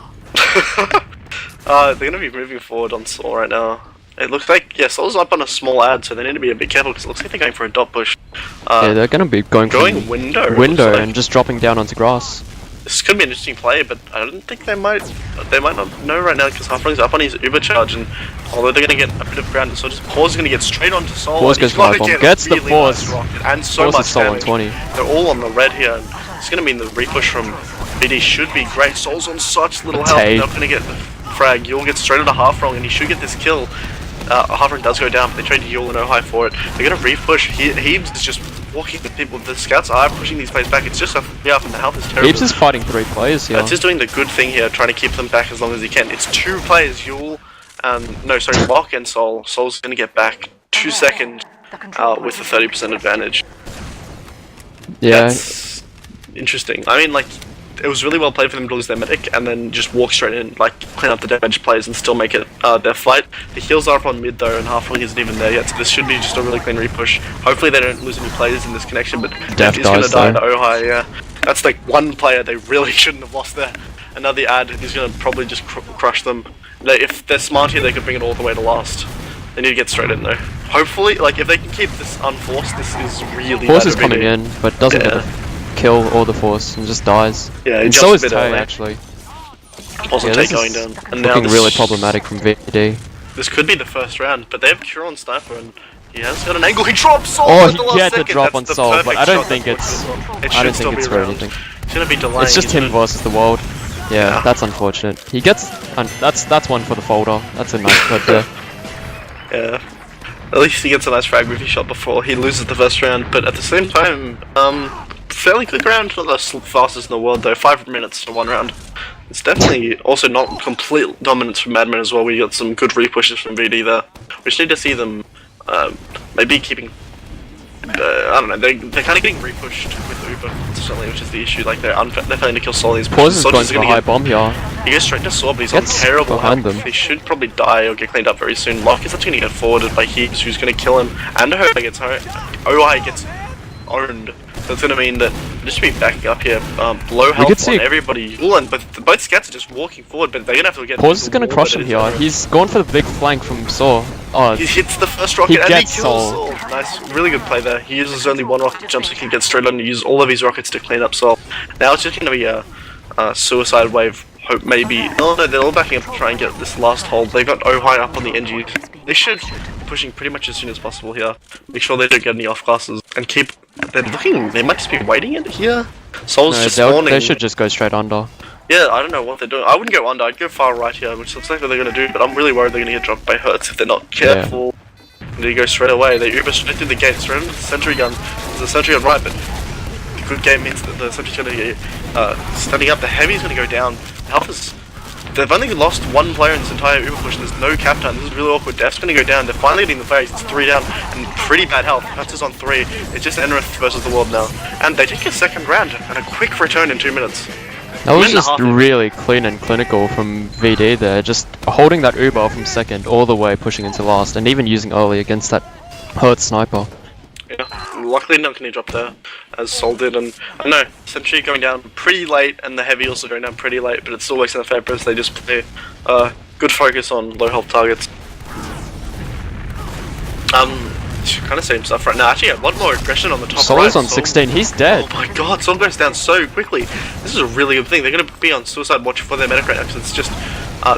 They're gonna be moving forward on Saw right now. It looks like, yeah, Sol's up on a small ad, so they need to be a bit careful because it looks like they're going for a dot push. Yeah, they're going to be going window like. And just dropping down onto grass. This could be an interesting play, but I don't think they might not know right now because Halfling's up on his Uber charge, and although they're going to get a bit of ground, so just Pause is going to get straight onto Sol. Pause goes for bomb, gets the Pause, and so much Sol on damage. 20. They're all on the red here, and it's going to mean the repush from BD should be great. Sol's on such little health, they're not going to get the frag. You'll get straight into Halfling, and he should get this kill. Halfling does go down, but they trade Yule and Ohai for it. They're going to repush. Heebs is just walking with people. The scouts are pushing these players back. It's just a and the health is terrible. Heebs is fighting 3 players here. It's just doing the good thing here, trying to keep them back as long as he can. It's 2 players, Yule, Locke and Sol. Sol's going to get back 2 seconds with a 30% advantage. Yeah. That's interesting. I mean, like, it was really well played for them to lose their medic and then just walk straight in, like, clean up the damaged players and still make it their fight. The heals are up on mid though, and Halfling isn't even there yet, so this should be just a really clean repush. Hopefully they don't lose any players in this connection, but Def is going to die to Ohai, yeah. That's like one player they really shouldn't have lost there. Another ad is going to probably just crush them. If they're smart here, they could bring it all the way to last. They need to get straight in though. Hopefully, like, if they can keep this unforced, this is really Force is coming in, but doesn't get the kill or the Force and just dies. Yeah, and so is Tay actually. Also Tay going down. And looking really problematic from VD. This could be the first round, but they have Cure on Sniper and he has got an angle. He drops Sol. Oh, he had to drop on Sol, but I don't think it's. I don't think it's for anything. It's gonna be delaying. It's just him versus the world. Yeah, that's unfortunate. He gets. That's one for the folder. That's a nice clip there. Yeah. At least he gets a nice frag with his shot before he loses the first round, but at the same time, fairly quick round, not the fastest in the world though, 5 minutes for 1 round. It's definitely also not complete dominance from Madman as well. We got some good repushes from VD there. We just need to see them maybe keeping. I don't know. They're kind of getting repushed with Uber consistently, which is the issue. Like they're failing to kill Solis. Pause is going for a high bomb here. He goes straight to Saw, but he's on terrible behind health. He should probably die or get cleaned up very soon. Locke is actually going to get forwarded by Heebs, who's going to kill him, and Ohai gets OI gets owned. So it's going to mean that just be backing up here, low health on everybody. But both scouts are just walking forward, but they're going to have to get. Pause is going to crush him here. He's going for the big flank from Saw. Oh, he hits the first rocket and he kills Sol. Nice, really good play there. He uses only 1 rocket jump so he can get straight on and use all of his rockets to clean up Sol. Now it's just going to be a suicide wave. Hope maybe. Oh no, they're all backing up to try and get this last hold. They've got Ohai up on the NG. They should be pushing pretty much as soon as possible here. Make sure they don't get any off classes and keep. They're looking. They might just be waiting in here. Sol's just spawning. They should just go straight under. Yeah, I don't know what they're doing. I wouldn't go under. I'd go far right here, which looks like what they're going to do. But I'm really worried they're going to get dropped by Hertz if they're not careful. Yeah. They go straight away. They Uber straight through the gate, straight into the sentry gun. There's a sentry gun right, but the good game means that the sentry's going to get standing up. The heavy's going to go down. Health is. They've only lost 1 player in this entire Uber push, and there's no captain. This is really awkward. Def's going to go down. They're finally getting the phase. It's 3 down, and pretty bad health. Hertz is on 3. It's just Enrith versus the world now. And they take a second round, and a quick return in 2 minutes. That was just really clean and clinical from VD there, just holding that Uber from second all the way, pushing into last, and even using early against that Hertz sniper. Yeah, luckily not going to drop there, as Sol did, and I know, Sentry going down pretty late, and the Heavy also going down pretty late, but it still works in their favour as they just play good focus on low health targets. Kind of same stuff right now. Actually, a lot more aggression on the top Sol right. is on 16, he's dead. Oh my god, Sol goes down so quickly. This is a really good thing. They're going to be on suicide watch for their medic right now, because it's just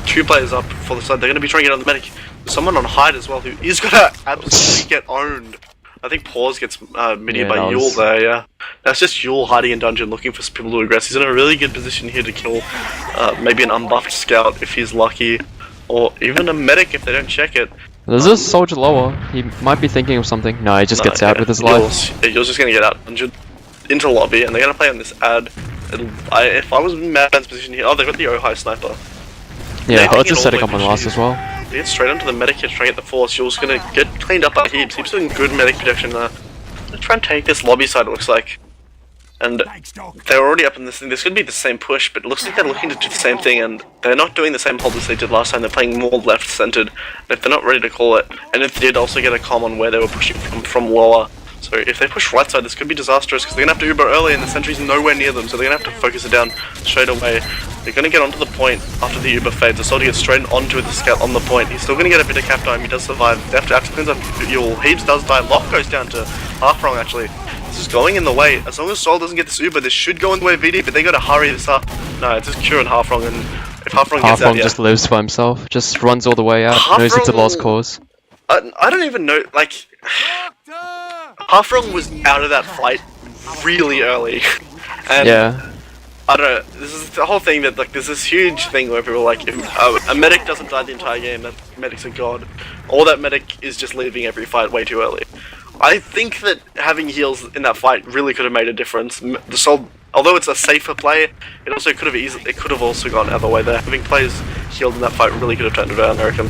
2 players up for the side. They're going to be trying to get on the medic. There's someone on hide as well who is going to absolutely get owned. I think Pause gets midi Yeah, by that Yule was- there, yeah. That's just Yule hiding in dungeon looking for people to aggress. He's in a really good position here to kill maybe an unbuffed scout if he's lucky, or even a medic if they don't check it. There's a soldier lower. He might be thinking of something. No, he just gets out with his life. Yule's just gonna get out dungeon into lobby, and they're gonna play on this ad. If I was in Madman's position here, oh, they've got the Ohio sniper. Yeah, They Hertz get is all setting the up on way last to as well. They get straight onto the medic here, trying to get the force. Yule's gonna get cleaned up by Heaps. Heaps doing good medic protection there. They're trying to take this lobby side, it looks like. And they're already up in this thing. This could be the same push, but it looks like they're looking to do the same thing, and they're not doing the same hold as they did last time. They're playing more left-centered. If they're not ready to call it, and if they did also get a comm on where they were pushing from lower. So if they push right side, this could be disastrous, because they're going to have to Uber early, and the sentry's nowhere near them, so they're going to have to focus it down straight away. They're going to get onto the point after the Uber fades. The soldier gets straight onto the scout on the point. He's still going to get a bit of cap time. He does survive. They have to cleanse up Yule. Heaps does die. Lock goes down to half wrong, actually. This is going in the way. As long as Sol doesn't get this Uber, this should go in the way of VD, but they got to hurry this up. No, it's just Cure and half wrong, and if half wrong gets out, yeah. just lives by himself. Just runs all the way out. Knows it's a lost cause. I don't even know, like... Half-Wrong was out of that fight really early. And Yeah. I don't know, this is the whole thing that, like, there's this huge thing where people are like, if a medic doesn't die the entire game, that medic's a god. Or that medic is just leaving every fight way too early. I think that having heals in that fight really could have made a difference. The Sol, although it's a safer play, it also could have also gone the other way there. Having players healed in that fight really could have turned it around, I reckon.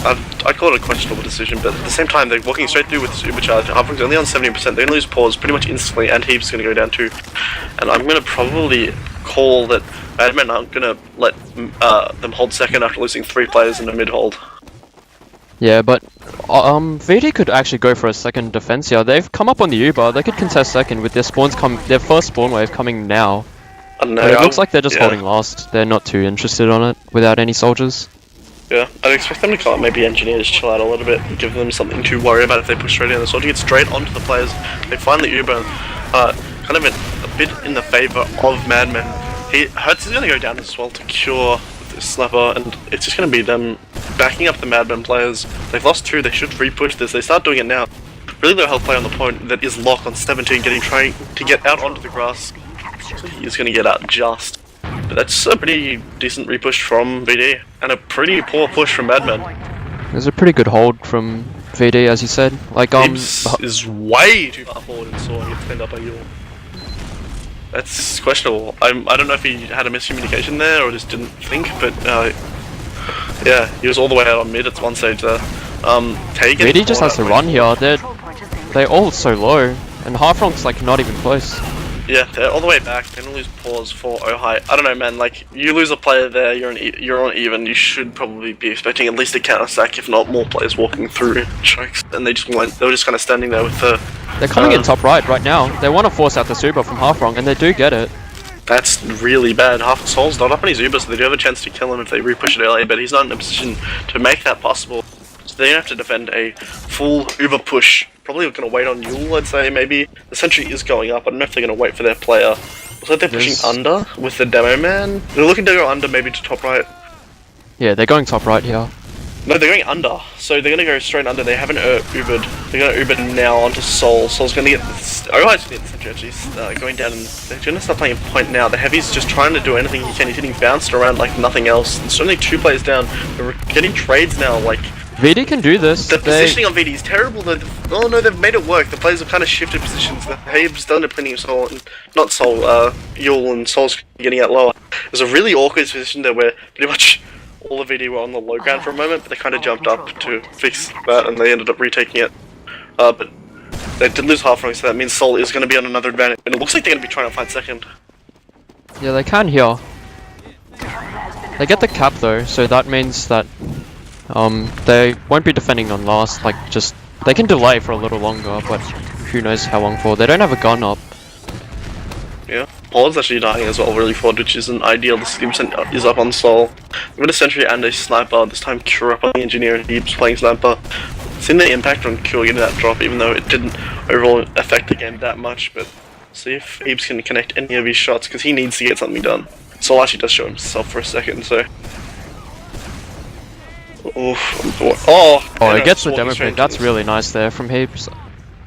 I call it a questionable decision, but at the same time, they're walking straight through with this Ubercharge. Halfwing's only on 70%. They're going to lose Pause pretty much instantly, and Heap's going to go down too. And I'm going to probably call that Madmen aren't going to let them hold second after losing 3 players in a mid-hold. Yeah, but VD could actually go for a second defense here. They've come up on the Uber. They could contest second with their first spawn wave coming now. I don't know. But it looks like they're just holding last. They're not too interested on it without any soldiers. Yeah, I'd expect them to come up, maybe engineers chill out a little bit, give them something to worry about if they push straight in. The soldier gets straight onto the players. They finally Uber, kind of a bit in the favour of Madmen. Hertz is going to go down as well to Cure with this sniper, and it's just going to be them backing up the Madmen players. They've lost 2, they should re-push this. They start doing it now. Really low health play on the point that is Lock on 17, trying to get out onto the grass. So he's going to get out just. But that's a pretty decent repush from VD, and a pretty poor push from Madmen. There's a pretty good hold from VD, as you said. Like, Gibbs is way too far forward and saw he gets cleaned up by Yule. That's questionable. I don't know if he had a miscommunication there or just didn't think, but yeah, he was all the way out on mid at one stage there. VD just has to run here. They're all so low, and Halfronk's like not even close. Yeah, they're all the way back. They're gonna lose Pause for Ohio. I don't know, man. Like, you lose a player there, you're on even. You should probably be expecting at least a counter stack, if not more players walking through chokes. And they just weren't. They were just kind of standing there with the. They're coming in top right now. They want to force out the super from Halfronk, and they do get it. That's really bad. Half Sol's not up on his Uber, so they do have a chance to kill him if they repush it early. But he's not in a position to make that possible. So they're gonna have to defend a full Uber push. Probably gonna wait on Yule, I'd say, maybe. The sentry is going up. I don't know if they're gonna wait for their player. Looks like they're pushing under with the demo man. They're looking to go under, maybe to top right. Yeah, they're going top right here. No, they're going under. So they're gonna go straight under. They haven't Ubered. They're gonna Uber now onto Sol. Sol's gonna get this. Ohio's gonna get the sentry actually. Going down, and they're gonna start playing point now. The Heavy's just trying to do anything he can. He's getting bounced around like nothing else. There's only 2 players down. They're getting trades now, like. VD can do this. The positioning on VD is terrible though. Oh no, they've made it work. The players have kind of shifted positions. The Habe's done it plenty of Sol, and not Sol, Yule and Sol's getting out lower. There's a really awkward position there where pretty much all the VD were on the low ground for a moment, but they kind of jumped up to fix that, and they ended up retaking it. But they did lose half wrong, so that means Sol is going to be on another advantage, and it looks like they're going to be trying to find second. Yeah, they can here. They get the cap though, so that means that they won't be defending on last. Like, just they can delay for a little longer, but who knows how long for. They don't have a gun up. Yeah, Paul is actually dying as well, really forward, which isn't ideal. The 60% is up on Sol. With a sentry and a sniper, this time Cure up on the engineer and Heaps playing sniper. Seen the impact on Cure getting that drop, even though it didn't overall affect the game that much, but see if Heaps can connect any of his shots, because he needs to get something done. Sol actually does show himself for a second, so. Oof. Oh, it gets the demo pick. That's really nice there from Heaps.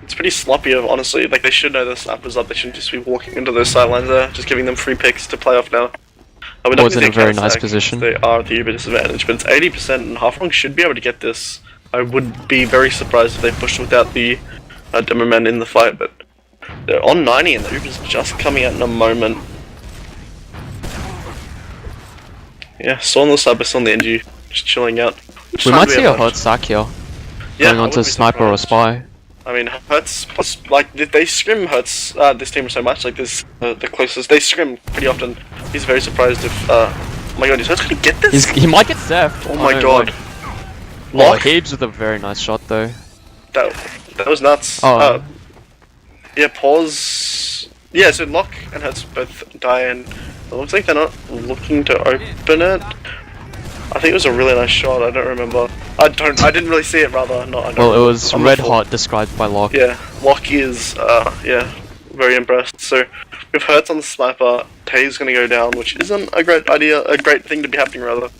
It's pretty sloppy, honestly. Like, they should know the snap was up. They shouldn't just be walking into those sidelines there, just giving them free picks to play off now. Was in a very nice position. They are at the Uber disadvantage, but it's 80%, and Halfrong should be able to get this. I would be very surprised if they pushed without the demo man in the fight, but they're on 90, and the Uber's just coming out in a moment. Yeah, still on the sub, still on the NG, just chilling out. We might see a hot sack here. Going on to Sniper or Spy. I mean, Hertz, like, they scrim Hertz, this team so much, like, this, the closest, they scrim pretty often. He's very surprised if, oh my god, is Hertz gonna get this? He might get Zephed. Oh my god. Oh, Heaps with a very nice shot, though. That was nuts. Oh. Yeah, pause. Yeah, so Lock and Hertz both die, and it looks like they're not looking to open it. I think it was a really nice shot, I don't remember. I didn't really see it, rather. No, I don't well, it was red hot described by Lock. Yeah, Lock is, yeah, very impressed. So, with Hertz on the sniper, Tay's gonna go down, which isn't a great idea, a great thing to be happening, rather.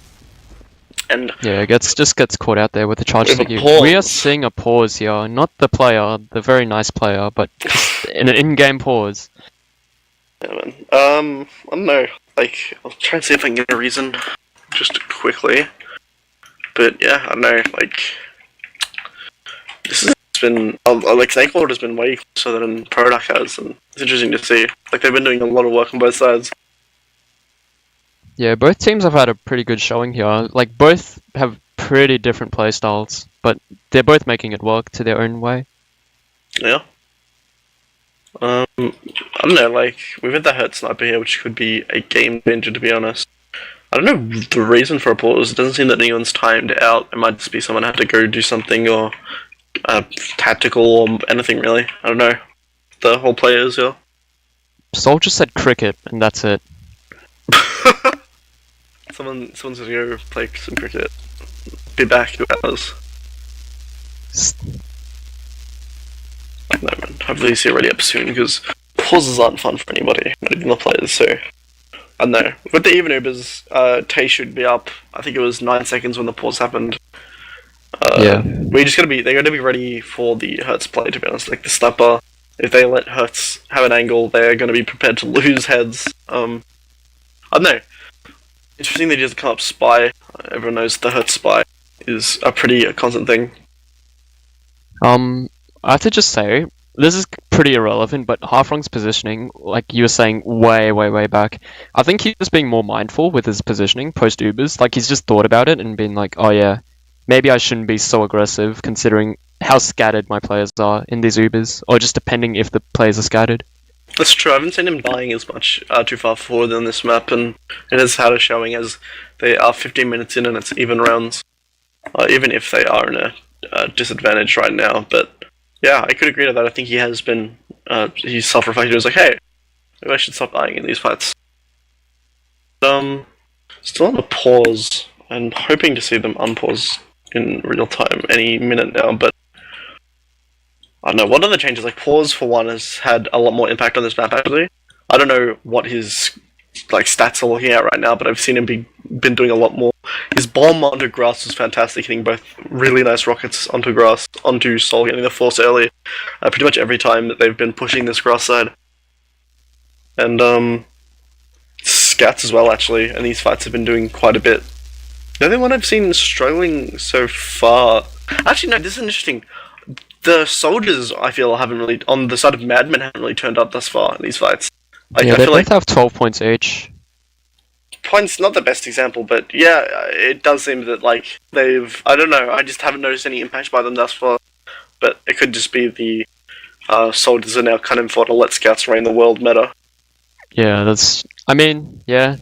And yeah, it just gets caught out there with the charge stick. Pause. We are seeing a pause here, not the player, the very nice player, but an in-game pause. Yeah, man. I don't know, like, I'll try and see if I can get a reason, just quickly. But yeah, I don't know, like, this has been, like, Snakewater has been way closer than Product has, and it's interesting to see. Like, they've been doing a lot of work on both sides. Yeah, both teams have had a pretty good showing here. Like, both have pretty different playstyles, but they're both making it work to their own way. Yeah. I don't know, like, we've had the Hurt Sniper here, which could be a game changer, to be honest. I don't know the reason for a pause. It doesn't seem that anyone's timed out. It might just be someone had to go do something, or tactical, or anything, really. I don't know. The whole players here. Sol just said cricket, and that's it. Someone's gonna go play some cricket. Be back 2 hours. No, man. Hopefully he's already up soon, because pauses aren't fun for anybody, not even the players, so... I don't know. With the even Ubers, Tay should be up. I think it was 9 seconds when the pause happened. Yeah. They're gonna be ready for the Hertz play, to be honest. Like, the sniper, if they let Hertz have an angle, they're gonna be prepared to lose heads. I don't know. Interesting that he doesn't come up Spy. Everyone knows the Hertz Spy is a pretty constant thing. I have to just say, this is pretty irrelevant, but Halfrong's positioning, like you were saying way back, I think he's just being more mindful with his positioning post-Ubers. Like, he's just thought about it and been like, oh yeah, maybe I shouldn't be so aggressive considering how scattered my players are in these Ubers, or just depending if the players are scattered. That's true, I haven't seen him dying as much too far forward on this map, and it has had a showing as they are 15 minutes in and it's even rounds. Even if they are in a disadvantage right now, but yeah, I could agree to that. I think he has been, he's self-reflected. He was like, hey, maybe I should stop dying in these fights. Still on a pause, and hoping to see them unpause in real time any minute now, but I don't know, one of the changes, like pause for one, has had a lot more impact on this map actually. I don't know what his like stats are looking at right now, but I've seen him been doing a lot more. His bomb onto grass was fantastic, hitting both really nice rockets onto grass, onto Sol, getting the force early, pretty much every time that they've been pushing this grass side. And scats as well actually, and these fights have been doing quite a bit. The only one I've seen struggling so far, actually no, this is interesting. The soldiers, I feel, haven't really, on the side of Madmen, haven't really turned up thus far in these fights. Like, yeah, I they feel both like have 12 points each. points not the best example, but yeah, it does seem that, like, they've, I don't know, I just haven't noticed any impact by them thus far. But it could just be the soldiers are now cunning for to let scouts reign the world meta. Yeah, that's, I mean, yeah.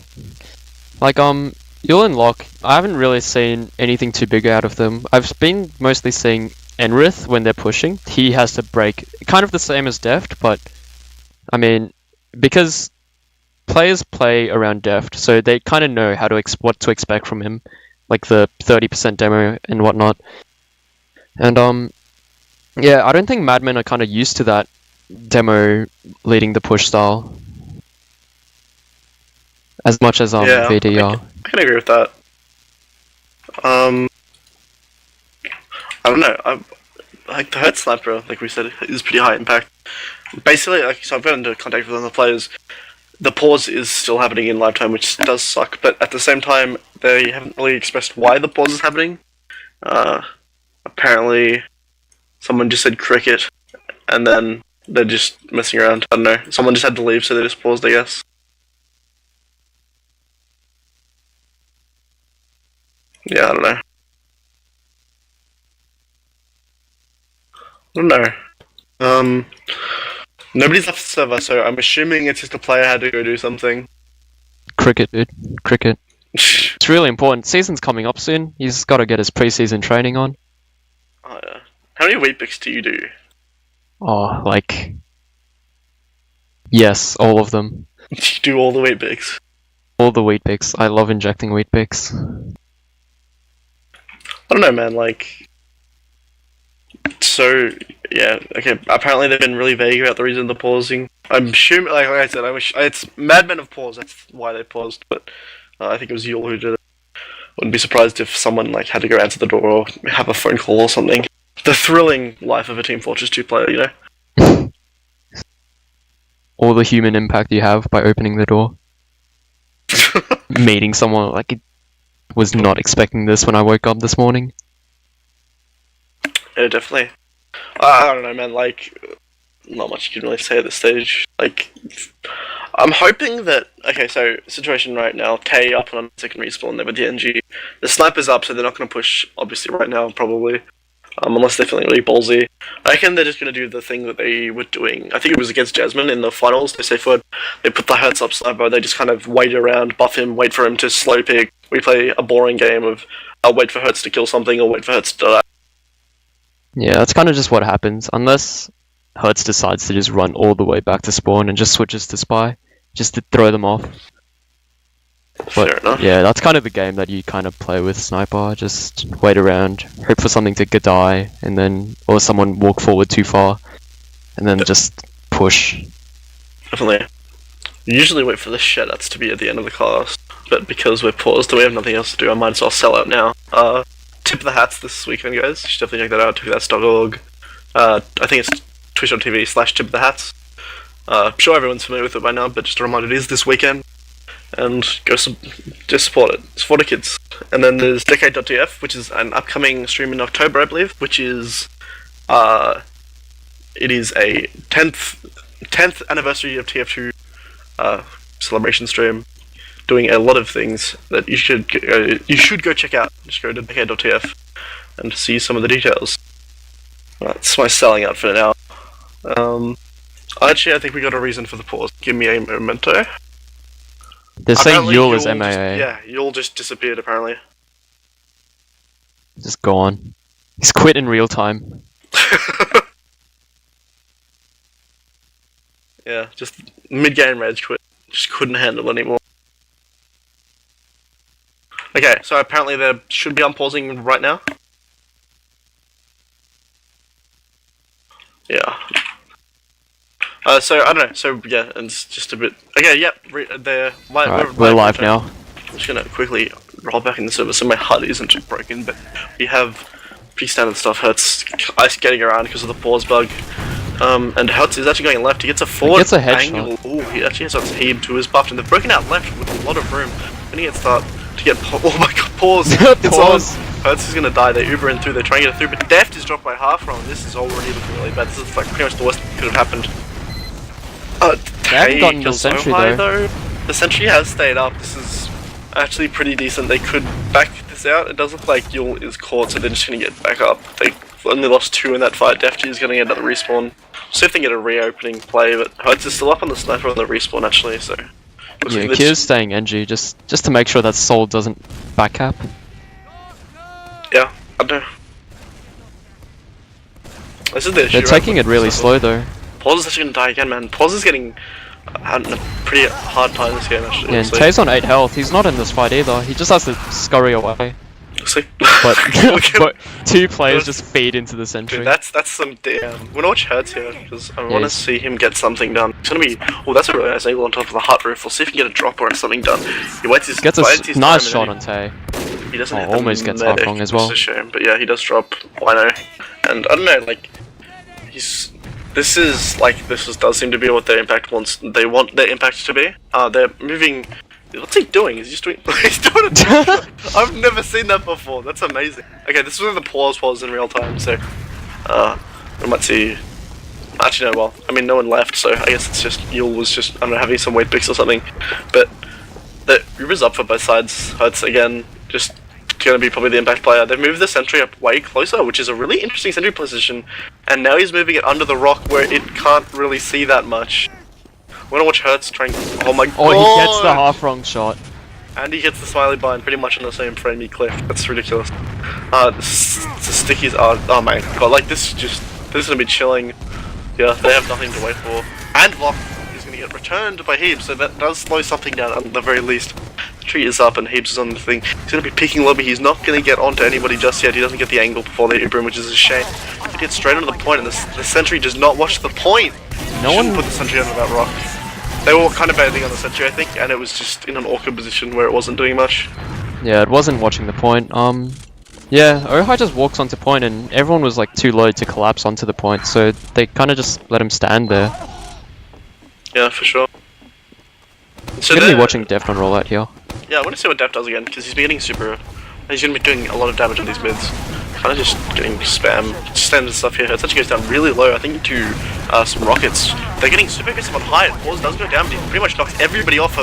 Like, Yul and Locke, I haven't really seen anything too big out of them. I've been mostly seeing Enrith, when they're pushing, he has to break. Kind of the same as Deft, but, I mean, because players play around Deft, so they kind of know how to what to expect from him, like the 30% demo and whatnot. And, yeah, I don't think Madmen are kind of used to that demo leading the push style as much as Yeah, VD are. I can agree with that. I don't know. Like the Hurt Sniper, like we said, is pretty high impact. Basically, like, so I've got into contact with other players. The pause is still happening in live time, which does suck, but at the same time, they haven't really expressed why the pause is happening. Apparently, someone just said cricket, and then they're just messing around. I don't know. Someone just had to leave, so they just paused, I guess. Yeah, I don't know. I don't know. Nobody's left the server, so I'm assuming it's just a player had to go do something. Cricket, dude. Cricket. It's really important. Season's coming up soon. He's got to get his pre-season training on. Oh, yeah. How many weight picks do you do? Oh, like... Yes, all of them. You do all the weight picks? All the wheat picks. I love injecting wheat picks. I don't know, man, like... So, yeah, okay, apparently they've been really vague about the reason they're pausing. I'm assuming, like I said, it's Madmen have paused, that's why they paused, but I think it was Yule who did it. Wouldn't be surprised if someone, like, had to go answer the door or have a phone call or something. The thrilling life of a Team Fortress 2 player, you know? All the human impact you have by opening the door. Meeting someone, like, was not expecting this when I woke up this morning. Yeah, definitely. I don't know, man, like, not much you can really say at this stage. Like, I'm hoping that, okay, so, situation right now, Tay up on second respawn there with the NG. The sniper's up, so they're not going to push, obviously, right now, probably. Unless they're feeling really ballsy. I reckon they're just going to do the thing that they were doing. I think it was against Jasmine in the finals. They say forward, they put the Hertz up sniper, they just kind of wait around, buff him, wait for him to slow pick. We play a boring game of, I'll wait for Hertz to kill something, or wait for Hertz to die. Yeah, that's kind of just what happens. Unless Hertz decides to just run all the way back to spawn and just switches to spy, just to throw them off. Fair enough. Yeah, that's kind of the game that you kind of play with Sniper. Just wait around, hope for something to die, and then, or someone walk forward too far, and then just push. Definitely. You usually wait for the shutouts to be at the end of the class, but because we're paused and we have nothing else to do, I might as well sell out now. Tip of the hats this weekend, guys. You should definitely check that out, that's.org. I think it's twitch.tv/tip of the hats. I'm sure everyone's familiar with it by now, but just a reminder, it is this weekend. And just support it. Support the kids. And then there's Decade.tf, which is an upcoming stream in October, I believe, which is it is a 10th anniversary of TF2 celebration stream, doing a lot of things that you should go check out. Just go to Decade.tf and see some of the details. That's my selling out for now. Actually, I think we got a reason for the pause. Give me a memento. They're saying Yule is MIA. Yeah, Yule just disappeared apparently. Just gone. He's quit in real time. Yeah, just mid-game rage quit. Just couldn't handle it anymore. Okay, so apparently they should be unpausing right now. Yeah. So I don't know. So yeah, and it's just a bit. Okay, yep. They're we're live now. I'm just gonna quickly roll back in the server so my HUD isn't broken, but we have pretty standard stuff. Hertz ice getting around because of the pause bug. And Hertz is actually going left. He gets a forward he gets a angle. Ooh, he actually has his head to his buff, and they've broken out left with a lot of room. When he gets start to get oh my god, pause. It's Pause. on. Hertz is gonna die. They Uber in through. They're trying to get it through, but Deft is dropped by half round. This is already looking really bad. This is like pretty much the worst that could have happened. They haven't gotten the sentry though. The sentry has stayed up. This is actually pretty decent. They could back this out. It does look like Yule is caught, so they're just gonna get back up. They only lost 2 in that fight. Defty is gonna get another respawn. See if they get a reopening play, but Hertz is still up on the sniper on the respawn actually, so... Yeah, Kier's staying NG just to make sure that Soul doesn't backcap. Yeah, I do. This is the issue. They're taking it really slow though. Pause is actually gonna die again, man. Pause is getting having a pretty hard time this game actually. Yeah, and Tay's on 8 health. He's not in this fight either. He just has to scurry away. See? But, but 2 players just feed into the sentry. Dude, that's some damn. We're gonna watch Hertz here because I want to see him get something done. It's gonna be. Oh, that's a really nice angle on top of the hut roof. We'll see if he can get a drop or something done. He waits his. Gets a nice shot on Tay. He doesn't hit almost the gets half medic, wrong as well. which is a shame. But yeah, he does drop Wino. And I don't know, like, this does seem to be what their impact wants. They want their impact to be. They're moving. What's he doing? Is he just doing? He's doing it. I've never seen that before. That's amazing. Okay, this is where the pause was in real time. So, we might see. Actually, no. Well, I mean, no one left, so I guess it's just Yule was just, I don't know, having some weight picks or something. But the Uber's up for both sides. Hurts again. Just going to be probably the impact player. They've moved the sentry up way closer, which is a really interesting sentry position. And now he's moving it under the rock where it can't really see that much. We're gonna watch Hertz trying. Oh my god! Oh, he gets the half wrong shot. And he hits the smiley bind pretty much in the same frame he clicked. That's ridiculous. The stickies are. Oh my god! Like this is gonna be chilling. Yeah, they have nothing to wait for. And Lock is gonna get returned by Heaps, so that does slow something down at the very least. The tree is up and Heaps is on the thing. He's gonna be peeking lobby. He's not gonna get onto anybody just yet. He doesn't get the angle before they Uber him, which is a shame. He gets straight onto the point, and the sentry does not watch the point. No one put the sentry under that rock. They were kind of baiting on the sentry, I think, and it was just in an awkward position where it wasn't doing much. Yeah, it wasn't watching the point. Yeah, Ojai just walks onto point and everyone was like too low to collapse onto the point, so they kind of just let him stand there. Yeah, for sure. So I'm gonna be watching Deft on rollout here. Yeah, I want to see what Deft does again, because he's been getting super. He's going to be doing a lot of damage on these mids. Kind of just getting standard stuff here. It actually goes down really low, I think, to some rockets. They're getting super aggressive on high. Pause does go down, but he pretty much knocks everybody off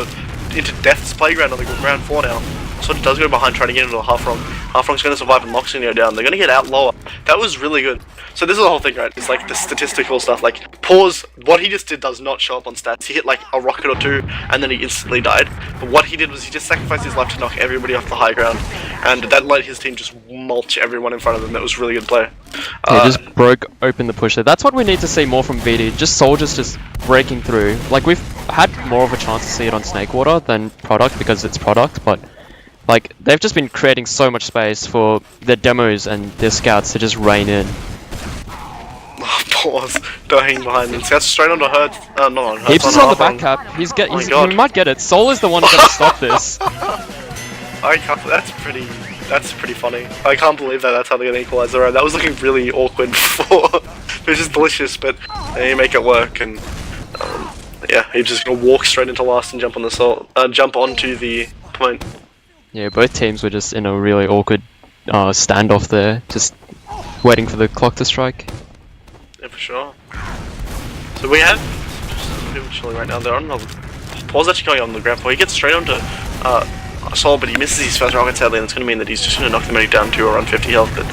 into Death's playground on the ground floor now. So it does go behind trying to get into a half rung. Half rung's going to survive and Lock's going to go down. They're going to get out lower. That was really good. So this is the whole thing, right? It's like the statistical stuff. Like, Pause, what he just did does not show up on stats. He hit like a rocket or two and then he instantly died. But what he did was he just sacrificed his life to knock everybody off the high ground. And that let his team just mulch everyone in front of them. That was really good play. He just broke open the push there. That's what we need to see more from VD. Just soldiers just breaking through. Like, we've had more of a chance to see it on Snakewater than Product because it's Product, but like, they've just been creating so much space for their demos and their scouts to just rain in. Pause, dying behind them. Scouts straight onto Hertz. Not on Hertz. Heaps is on the back cap. He might get it. Soul is the one who's gonna stop this. I can't. That's pretty funny. I can't believe that's how they're gonna equalize the round. That was looking really awkward before. It was just delicious, but they make it work. And yeah, he's just gonna walk straight into last and jump on the jump onto the point. Yeah, both teams were just in a really awkward standoff there, just waiting for the clock to strike. Yeah, for sure. So we have people chilling right now. They're on the Paul's actually going on the ground floor. He gets straight onto Sol, but he misses his first rocket sadly, and it's going to mean that he's just going to knock the medic down to around 50 health. But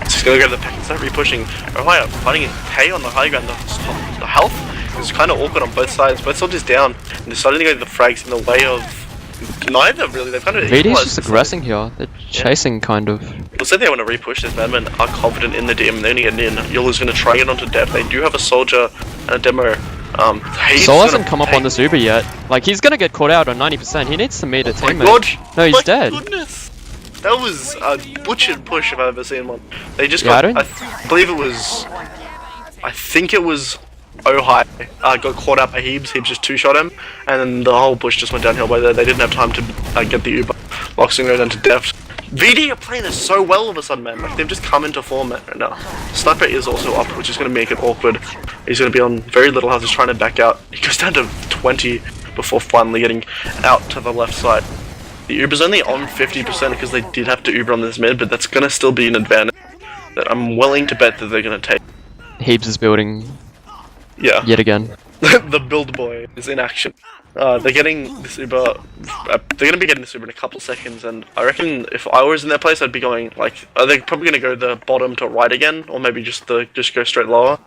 he's just going to go to the pack and start re-pushing. Ohio fighting it Hay on the high ground. The health is kind of awkward on both sides. Both soldiers down, and they're starting to go to the frags in the way of neither, really. They've kind of VD's just aggressing here. They're chasing, kind of. Looks like they want to re-push this. Madmen are confident in the DM. They're only getting in. Yulu's going to try it onto Dev. They do have a soldier and a demo. Sol hasn't come up on this Uber yet. Like, he's going to get caught out on 90%. He needs to meet a teammate. God. No, he's dead. Goodness. That was a butchered push if I've ever seen one. They just got, I believe it was, I think it was Ohai got caught out by Heaps. Heaps just two-shot him, and then the whole push just went downhill by there. They didn't have time to get the Uber. Boxing go down to Deft. VD are playing this so well all of a sudden, man. Like, they've just come into format right now. Sniper is also up, which is going to make it awkward. He's going to be on very little health, just trying to back out. He goes down to 20 before finally getting out to the left side. The Uber's only on 50% because they did have to Uber on this mid, but that's going to still be an advantage that I'm willing to bet that they're going to take. Heaps is building. Yeah. Yet again. The build boy is in action. They're getting this Uber. They're going to be getting this Uber in a couple seconds, and I reckon if I was in their place, I'd be going like, are they probably going to go the bottom to right again, or maybe just go straight lower?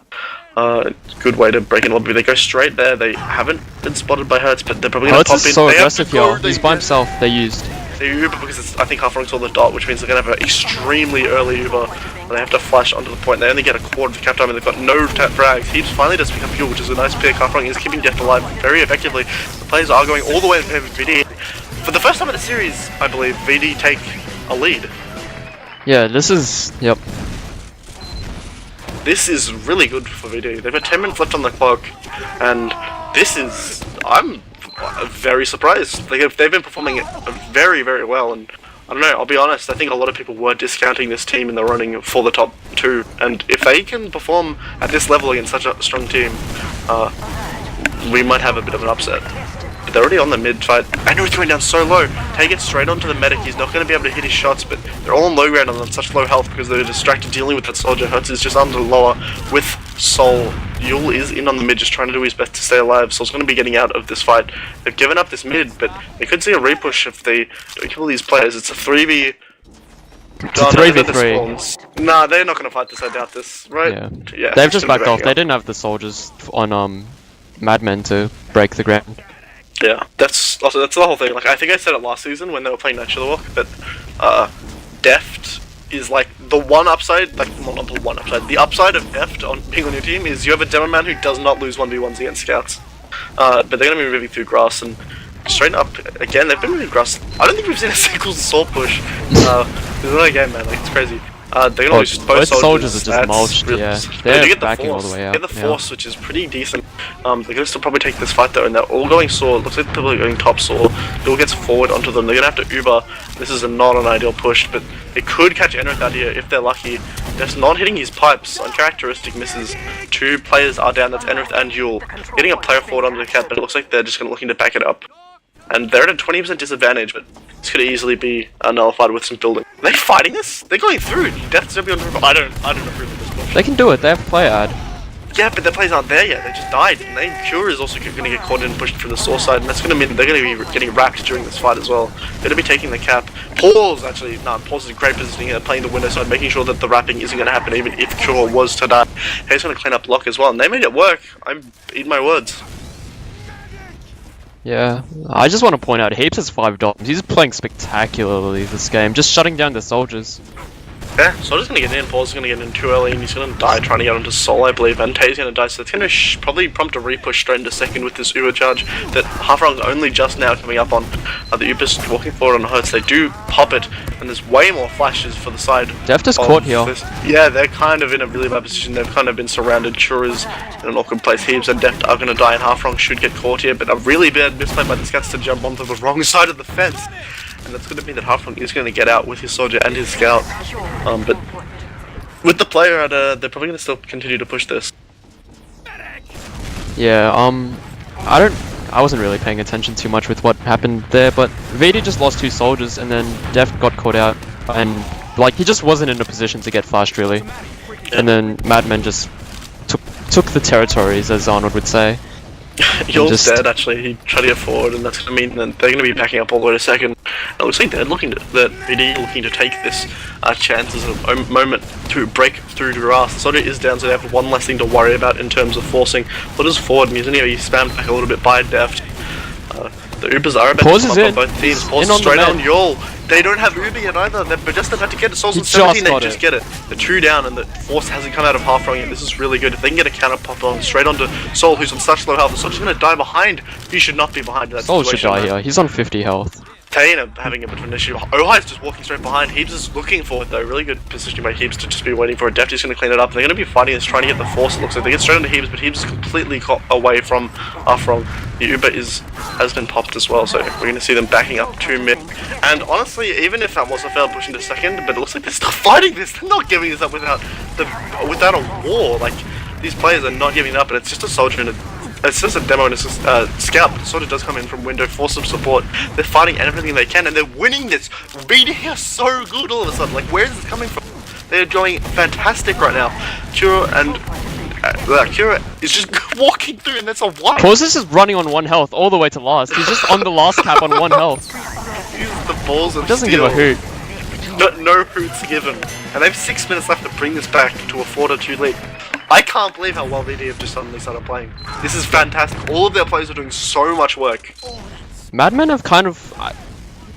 Good way to break in lobby. They go straight there. They haven't been spotted by Hertz, but they're probably going to pop in. Hertz is so aggressive here. He's by himself. They used. They Uber because it's, I think half rung saw the dot, which means they're going to have an extremely early Uber. And they have to flash onto the point. They only get a quarter of the cap time, and they've got no frags. Heaps finally does pick up fuel, which is a nice pick. Half rung is keeping Death alive very effectively. The players are going all the way in favor of VD. For the first time in the series, I believe, VD take a lead. Yeah, this is... Yep. This is really good for VD. They've got 10 minutes left on the clock, and this is... I'm very surprised. They've been performing very, very well, and I don't know, I'll be honest, I think a lot of people were discounting this team in the running for the top 2, and if they can perform at this level against such a strong team, we might have a bit of an upset. But they're already on the mid fight. I know he's going down so low. Take it straight onto the medic. He's not going to be able to hit his shots, but they're all on low ground and on such low health because they're distracted dealing with that soldier. Hertz is just under lower with Sol. Yul is in on the mid, just trying to do his best to stay alive. Sol's going to be getting out of this fight. They've given up this mid, but they could see a repush if they don't kill these players. It's a 3v... It's a 3v3. Nah, they're not going to fight this, I doubt this, right? Yeah. They've just backed off. They didn't have the soldiers on Madmen to break the ground. Yeah, that's the whole thing. Like, I think I said it last season when they were playing Natural Walk, but Deft is like the one upside, like, well, not the one upside, the upside of Deft on being on your team is you have a demo man who does not lose 1v1s against scouts. But they're going to be moving through grass and straight up again. They've been moving grass. I don't think we've seen a single sword push. This is another game, man. Like, it's crazy. They're gonna lose both soldiers are just mulched, yeah. They're backing all the way out. They get the force, which is pretty decent. They're gonna still probably take this fight though, and they're all going sword. Looks like people are going top sword. Bill gets forward onto them. They're gonna have to Uber. This is not an ideal push, but they could catch Enrith out here if they're lucky. Just not hitting his pipes. Uncharacteristic misses. 2 players are down. That's Enrith and Yul. Getting a player forward onto the cat, but it looks like they're just looking to back it up. And they're at a 20% disadvantage, but this could easily be nullified with some building. Are they fighting this? They're going through. Death's gonna be on the roof. I don't approve of this push. They can do it. They have player ad. Yeah, but their players aren't there yet. They just died. And Cure is also going to get caught in and pushed from the source side, and that's going to mean they're going to be getting wrapped during this fight as well. They're going to be taking the cap. Pause, actually. No, Pause is in great positioning here, playing the window side, making sure that the wrapping isn't going to happen even if Cure was to die. He's going to clean up Lock as well, and they made it work. I'm eating my words. Yeah, I just want to point out, Heaps has 5 doms. He's playing spectacularly this game, just shutting down the soldiers. Yeah, Soldier's gonna get in, Paul's gonna get in too early, and he's gonna die trying to get onto Sol, I believe, and Tay's gonna die, so it's gonna probably prompt a repush straight into second with this Uber charge that Halfrong's only just now coming up on. The Uber's walking forward on Hertz, they do pop it, and there's way more flashes for the side. Deft is caught here. Yeah, they're kind of in a really bad position, they've kind of been surrounded. Cure is in an awkward place. Heaves and Deft are gonna die, and Halfrong should get caught here, but a really bad misplay by the scouts to jump onto the wrong side of the fence. And that's going to mean that Halfrong is going to get out with his soldier and his scout. But with the player at they're probably going to still continue to push this. Yeah, I wasn't really paying attention too much with what happened there, but VD just lost 2 soldiers and then Deft got caught out, and like he just wasn't in a position to get flashed really. Yeah. And then Madmen just took the territories, as Arnold would say. Yul's dead actually, he tried to get forward, and that's going to mean that they're going to be backing up all the way to second. It looks like they're looking to take this chance as a moment to break through the grass. The soldier is down, so they have one less thing to worry about in terms of forcing. Lutta's forward, and he's spammed back a little bit by Deft. The Ubers are about to come up on both teams. Pause is straight on Yul. They don't have Uber yet either, they're just about to get it. Sol's on 17, they just get it. The 2 down, and the force hasn't come out of Halfrong yet. This is really good. If they can get a counter pop on straight onto Sol, who's on such low health, Sol's going to die behind. He should not be behind in that Sol situation. Sol should die here, he's on 50 health. Tayne having a bit of an issue. Ohai's just walking straight behind. Heaps is looking for it though. Really good positioning by Heaps to just be waiting for it. Deft is going to clean it up. They're going to be fighting this, trying to get the force. It looks like they get straight into Heaps, but Heaps is completely caught away from Halfrong. The Uber has been popped as well, so we're going to see them backing up to mid. And honestly, even if that was a fail push into second, but it looks like they're still fighting this. They're not giving this up without a war. Like, these players are not giving up, and it's just a soldier and it's just a demo and it's just scout, but the soldier does come in from window for some support. They're fighting everything they can, and they're winning this. BD are so good all of a sudden. Like, where is this coming from? They're going fantastic right now. Cura is just walking through, and that's a one. Pauses is running on 1 health all the way to last. He's just on the last cap on 1 health. He's the balls of doesn't steel. give a hoot. No hoots given. And they have 6 minutes left to bring this back to a 4-2 lead. I can't believe how well VD have just suddenly started playing. This is fantastic. All of their players are doing so much work. Madmen have kind of...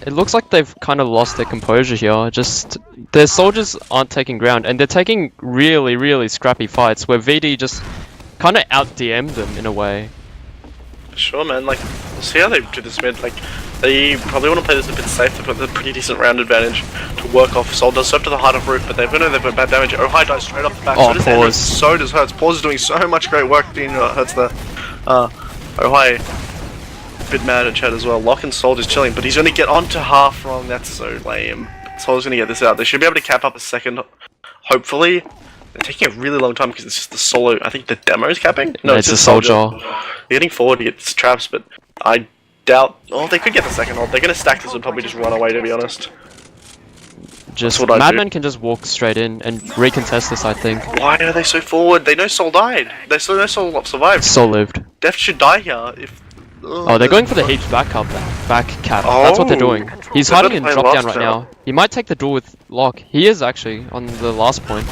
It looks like they've kind of lost their composure here. Just... Their soldiers aren't taking ground, and they're taking really, really scrappy fights where VD just kind of out-DM'd them in a way. Sure, man. Like, we'll see how they do this mid. Like, they probably want to play this a bit safe. They've got a pretty decent round advantage to work off. Sol does serve to the heart of roof, but they've got bad damage. Ohai dies straight off the back. Oh, so does Pause. So does Hertz. Pause is doing so much great work being Hertz there. Ohai bit mad at Chad as well. Lock and Soldier's chilling, but he's going to get onto half wrong. That's so lame. Soldier's going to get this out. They should be able to cap up a second, hopefully. They're taking a really long time because it's just the solo. I think the demo is capping? No, it's a Soldier. They're getting forward to get traps, but I doubt... Oh, they could get the second hold. They're going to stack this and probably just run away, to be honest. Just Madman can just walk straight in and recontest this, I think. Why are they so forward? They know Soul died. They still know Soul survived. Soul lived. Def should die here if... Oh, they're going for the heaps back cap. That's what they're doing. He's hiding in drop down right now. He might take the duel with Lock. He is actually on the last point.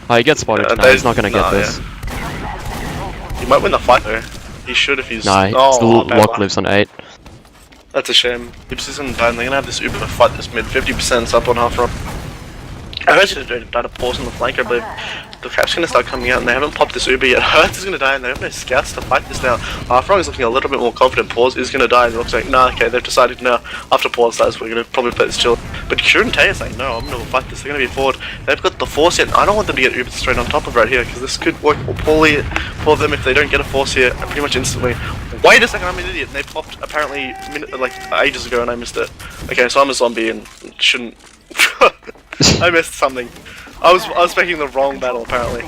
Oh, he gets spotted. No, he's not gonna get this. Yeah. He might win the fight though. He should if he's... Nah, Lock lives on 8. That's a shame. Gibbs isn't dying. They're gonna have this Uber to fight this mid. 50% up on half rock. I heard you died a pause on the flank, I believe. The trap's gonna start coming out and they haven't popped this Uber yet. Hertz is gonna die and they have no scouts to fight this now. Half-Wrong is looking a little bit more confident. Pause is gonna die and it looks like, nah, okay, they've decided now, after Pause dies, we're gonna probably play this chill. But Kieran and Tay is like, no, I'm gonna fight this, they're gonna be forward. They've got the force yet. I don't want them to get Uber straight on top of right here, because this could work poorly for them if they don't get a force here pretty much instantly. Wait a second, I'm an idiot. They popped apparently like ages ago and I missed it. Okay, so I'm a zombie and shouldn't... I missed something. I was making the wrong battle apparently.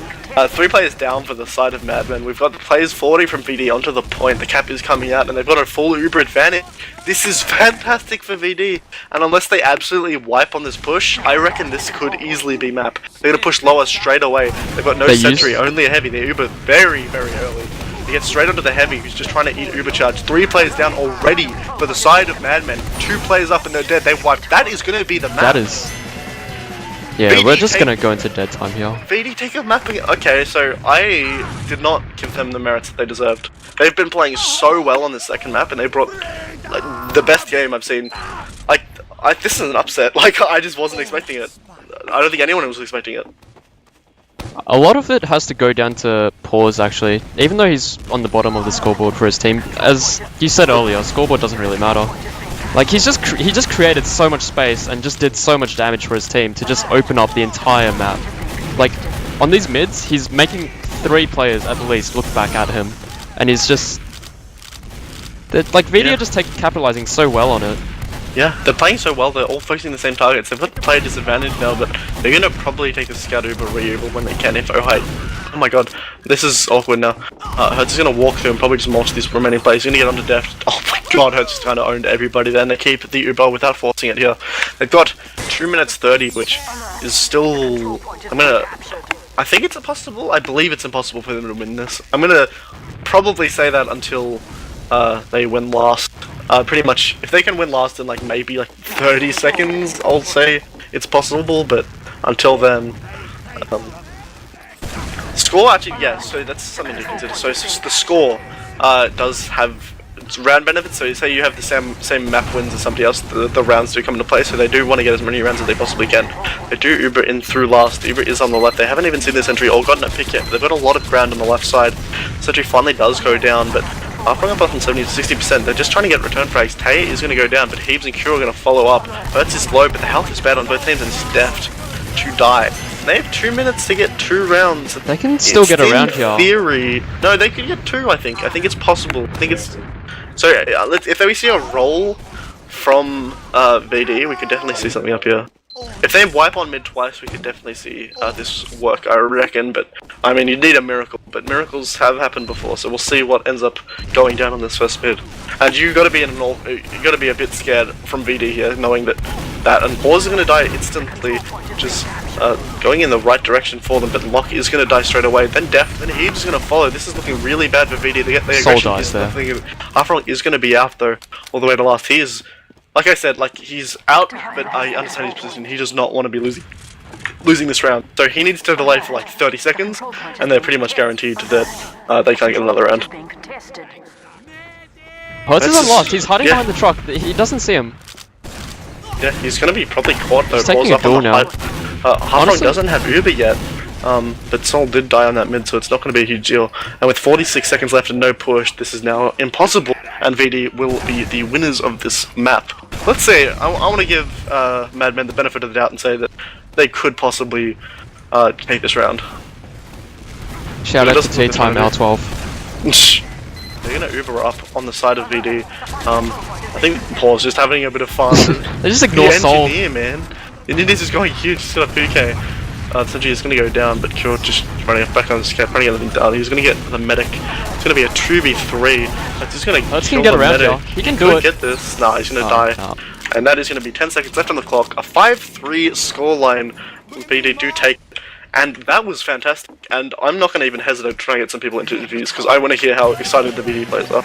3 players down for the side of Madman. We've got the players 40 from VD onto the point. The cap is coming out and they've got a full Uber advantage. This is fantastic for VD. And unless they absolutely wipe on this push, I reckon this could easily be map. They're gonna push lower straight away. They've got no sentry, only a heavy. They're Uber very, very early. They get straight onto the heavy who's just trying to eat Uber charge. 3 players down already for the side of Madman. 2 players up and they're dead. They wiped. That is gonna be the map. That is... Yeah, VD we're just gonna go into dead time here. VD take a mapping. Okay, so I did not give them the merits that they deserved. They've been playing so well on this second map, and they brought like the best game I've seen. Like, this is an upset. Like, I just wasn't expecting it. I don't think anyone was expecting it. A lot of it has to go down to Pause, actually. Even though he's on the bottom of the scoreboard for his team, as you said earlier, scoreboard doesn't really matter. Like, he just created so much space and just did so much damage for his team to just open up the entire map. Like, on these mids, he's making 3 players at least look back at him, and he's just... Like, VD are just capitalizing so well on it. Yeah, they're playing so well, they're all focusing the same targets. They've got the player disadvantage now, but they're gonna probably take a scout Uber re-Uber when they can if oh my god, this is awkward now. Hertz is gonna walk through and probably just mulch these remaining players. He's gonna get onto deft. Oh my god, Hertz just kinda owned everybody then. They keep the Uber without forcing it here. They've got 2 minutes 30, which is still... I think it's impossible. I believe it's impossible for them to win this. I'm gonna probably say that until they win last. Pretty much, if they can win last in like maybe like 30 seconds, I'll say it's possible, but until then, score actually, yeah, so that's something to consider. So the score does have round benefits, so say you have the same map wins as somebody else, the rounds do come into play, so they do want to get as many rounds as they possibly can. They do Uber in through last. Uber is on the left. They haven't even seen this entry or gotten a pick yet, but they've got a lot of ground on the left side. This entry finally does go down, but after up from 70 to 60%, they're just trying to get return frags. Tay is going to go down, but Heaves and Cure are going to follow up. Hertz is low, but the health is bad on both teams and it's deft to die. They have 2 minutes to get 2 rounds. They can still get around here. In theory, no, they could get 2. I think it's possible. I think it's so. If we see a roll from VD, we could definitely see something up here. If they wipe on mid twice, we could definitely see this work, I reckon. But I mean, you need a miracle. But miracles have happened before, so we'll see what ends up going down on this first mid. And you got to be a bit scared from VD here, knowing that and Pause is going to die instantly, which is going in the right direction for them. But Lock is going to die straight away. Then Def, then Heaves is going to follow. This is looking really bad for VD. They get the aggression. Afro is going to be out though, all the way to last. He is. Like I said, like he's out, but I understand his position. He does not want to be losing this round. So he needs to delay for like 30 seconds, and they're pretty much guaranteed that they can't get another round. Hertz is unlocked. He's hiding behind the truck. He doesn't see him. Yeah, he's gonna be probably caught though. He's taking a duel now. Halfrong doesn't have Uber yet, but Sol did die on that mid, so it's not gonna be a huge deal. And with 46 seconds left and no push, this is now impossible. And VD will be the winners of this map. Let's say, I want to give Madmen the benefit of the doubt and say that they could possibly take this round. Shout out to T-Time L12. They're they're gonna Uber up on the side of VD. I think Paul's just having a bit of fun. They just ignore the Soul. engineer, man. The engineer's just going huge. He's got a 2K. Essentially, he's gonna go down, but Cure just running back on his cap, running everything down. He's gonna get the medic. It's gonna be a 2v3. That's just gonna kill get the around medic. y'all. He can do it. Get this. Nah, he's gonna die. No. And that is gonna be 10 seconds left on the clock. A 5-3 scoreline. BD do take. And that was fantastic. And I'm not gonna even hesitate to try and get some people into interviews because I want to hear how excited the BD players are.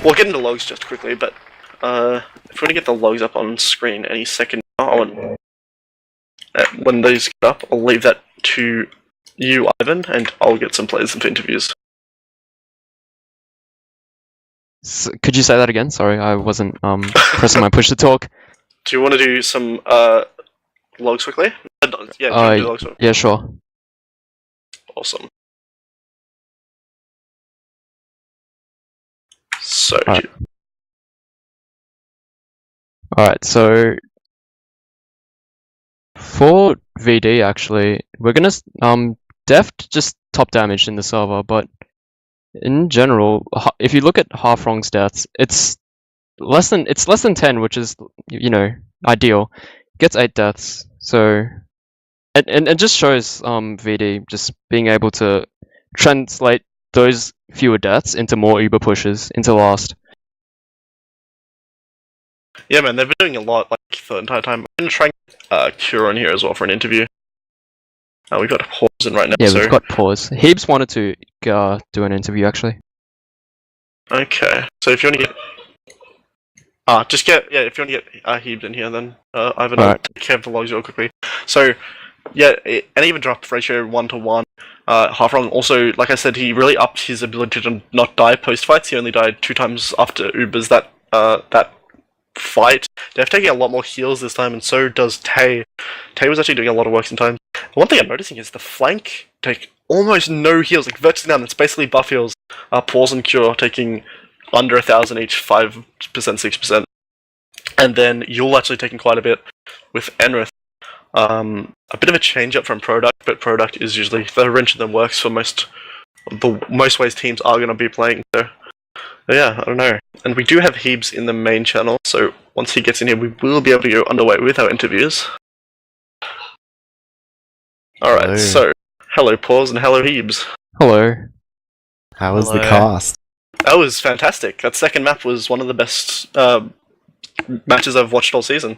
We'll get into logs just quickly, but if we want to get the logs up on screen any second now, when those get up, I'll leave that to you, Ivan, and I'll get some players into interviews. So, could you say that again? Sorry, I wasn't pressing my push to talk. Do you want to do some logs quickly? Yeah, do you wanna do logs quickly? Yeah, sure. Awesome. So, Alright, so for VD actually, we're gonna deft just top damage in the server, but in general, if you look at Half Wrong's deaths, it's less than 10, which is, you know, ideal. Gets 8 deaths, so and it just shows VD just being able to translate those fewer deaths into more Uber pushes into last. yeah, man, they've been doing a lot like the entire time. I'm gonna try and get Cure on here as well for an interview. We've got Pause in right now. Yeah, so... we've got Pause. Heaps wanted to do an interview actually. Okay, so if you want to get if you want to get Heebs in here, then Ivan, I'll take care of the logs real quickly. So, yeah, an even drop ratio 1-to-1. Half Wrong also, like I said, he really upped his ability to not die post fights. He only died 2 times after Ubers that fight. They're taking a lot more heals this time, and so does Tay. Tay was actually doing a lot of work sometimes. One thing I'm noticing is the flank take almost no heals, like virtually none. It's basically buff heals. Pause and Cure taking under 1,000 each, 5%, 6%. And then you'll actually taking quite a bit with Enrith. A bit of a change up from Product, but Product is usually the wrench of them works for most ways teams are going to be playing. So yeah, I don't know. And we do have Heebs in the main channel, so once he gets in here, we will be able to go underway with our interviews. Alright, so hello Pause and hello Heebs. Hello. How was the cast? That was fantastic. That second map was one of the best matches I've watched all season.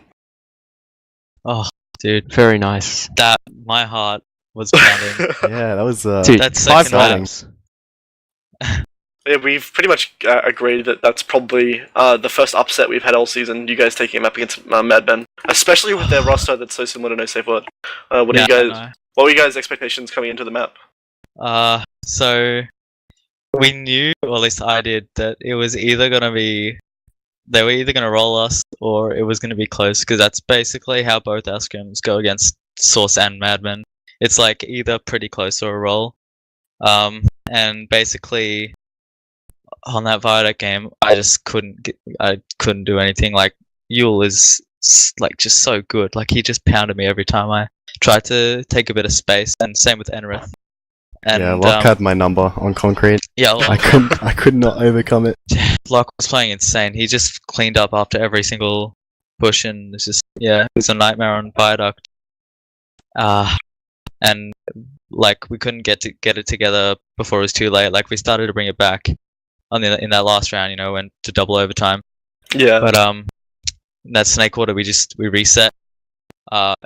Oh, dude, Very nice. that my heart was pounding. Yeah, that was Dude, That 5 second map. times. Yeah, we've pretty much agreed that that's probably the first upset we've had all season. You guys taking him up against Mad Ben, especially with their roster that's so similar to No Safe Word. What were you guys' expectations coming into the map? So we knew, or at least I did, that it was either gonna be they were either gonna roll us or it was gonna be close, because that's basically how both our scrims go against Source and Madman. It's like either pretty close or a roll. And basically on that Viaduct game, I just couldn't do anything. Like Yule is like just so good. Like he just pounded me every time I tried to take a bit of space, and same with Enrith. And, yeah, Locke had my number on concrete. Yeah, I could not overcome it. Locke was playing insane. He just cleaned up after every single push, and it's just it was a nightmare on Viaduct. And like we couldn't get it together before it was too late. Like we started to bring it back in that last round, you know, went to double overtime. Yeah. But that Snakewater, we reset.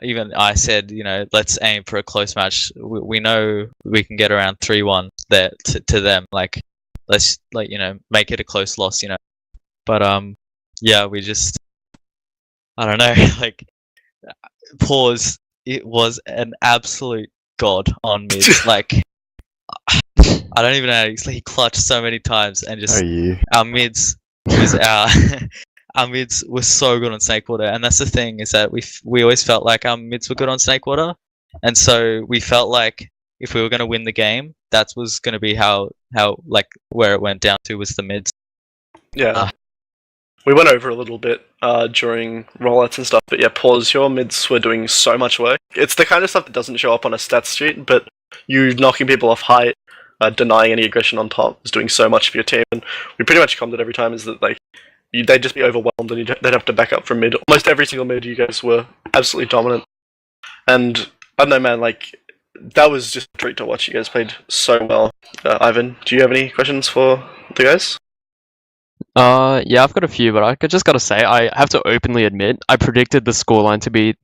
Even I said, you know, let's aim for a close match. We know we can get around 3-1 there to them. Like, let's you know, make it a close loss, you know. But yeah, we just, I don't know, like, Pause. It was an absolute god on mids. Like, I don't even know. He clutched so many times, and just our mids was our mids were so good on Snakewater, and that's the thing, is that we always felt like our mids were good on Snakewater, and so we felt like if we were going to win the game, that was going to be how like where it went down to was the mids. Yeah. We went over a little bit during rollouts and stuff, but yeah, Pause, your mids were doing so much work. It's the kind of stuff that doesn't show up on a stats sheet, but you knocking people off height, denying any aggression on top was doing so much for your team, and we pretty much commented every time is that like they'd just be overwhelmed and they'd have to back up from mid. Almost every single mid, you guys were absolutely dominant, and I don't know, man, like that was just a treat to watch. You guys played so well. Ivan, do you have any questions for the guys? Yeah, I've got a few, but I just gotta say, I have to openly admit, I predicted the scoreline to be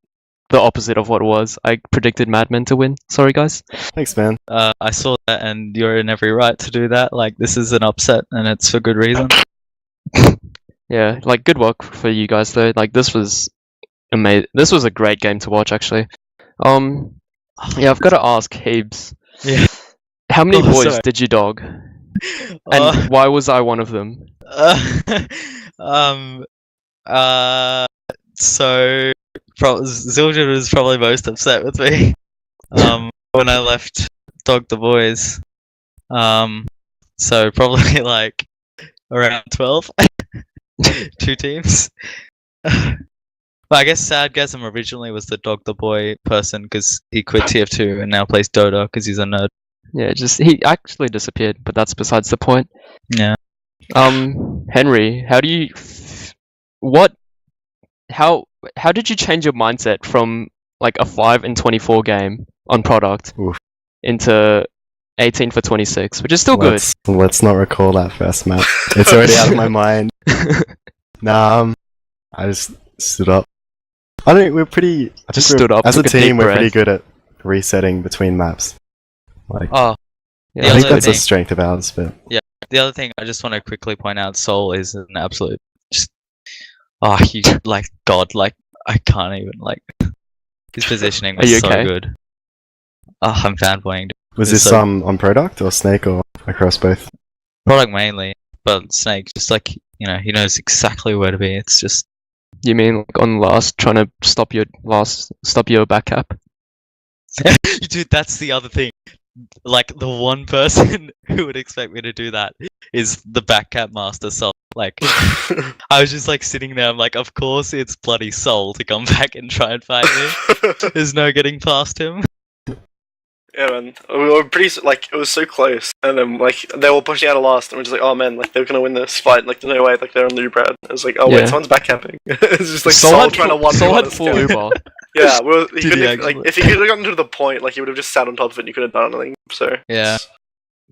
the opposite of what it was. I predicted Mad Men to win. Sorry, guys. Thanks, man. I saw that, and you're in every right to do that. Like, this is an upset, and it's for good reason. Yeah, like good work for you guys though. Like this was amazing. This was a great game to watch, actually. Yeah, I've got to ask Habes. Yeah. How many Oh, boys sorry. did you dog? And why was I one of them? So Zildjian was probably most upset with me when I left Dog the Boys. So probably like around 12. 2 teams. But I guess Sadgasm originally was the Dog the Boy person because he quit TF2 and now plays Dota because he's a nerd. Yeah, just he actually disappeared, but that's besides the point. Yeah. Henry, how did you change your mindset from like a 5-24 game on product Oof. into 18 for 26, which is still good. Let's not recall that first map. It's already out of my mind. Nah, I just stood up. I think we're pretty. I Just think stood up, as a took a deep team. We're breath. pretty good at resetting between maps. Like, Oh, Yeah, the I think other that's a thing- strength of ours. But the other thing I just want to quickly point out, Soul is an absolute just he like God, like I can't even like his positioning Are was you so okay? good. I'm fanboying. was It's this so- on product or Snake or across both? Product mainly, but Snake just like he knows exactly where to be. It's just You mean like on last, trying to stop your back cap? dude, that's the other thing. Like the one person who would expect me to do that is the backcap master Soul. Like I was just like sitting there, I'm like, of course it's bloody Soul to come back and try and fight me. There's no getting past him. Yeah, man. We were pretty like it was so close, and then like they were pushing out a last, and we're just like, oh man, like they're gonna win this fight. Like there's no way, like they're on the Brad. It was like, oh Yeah. wait, someone's backcapping. It's just like Soul trying to one. Soul had full Uber. Yeah, well, he Did he couldn't, like actually? if he could have gotten to the point, like he would have just sat on top of it, and you could have done anything. So Yeah.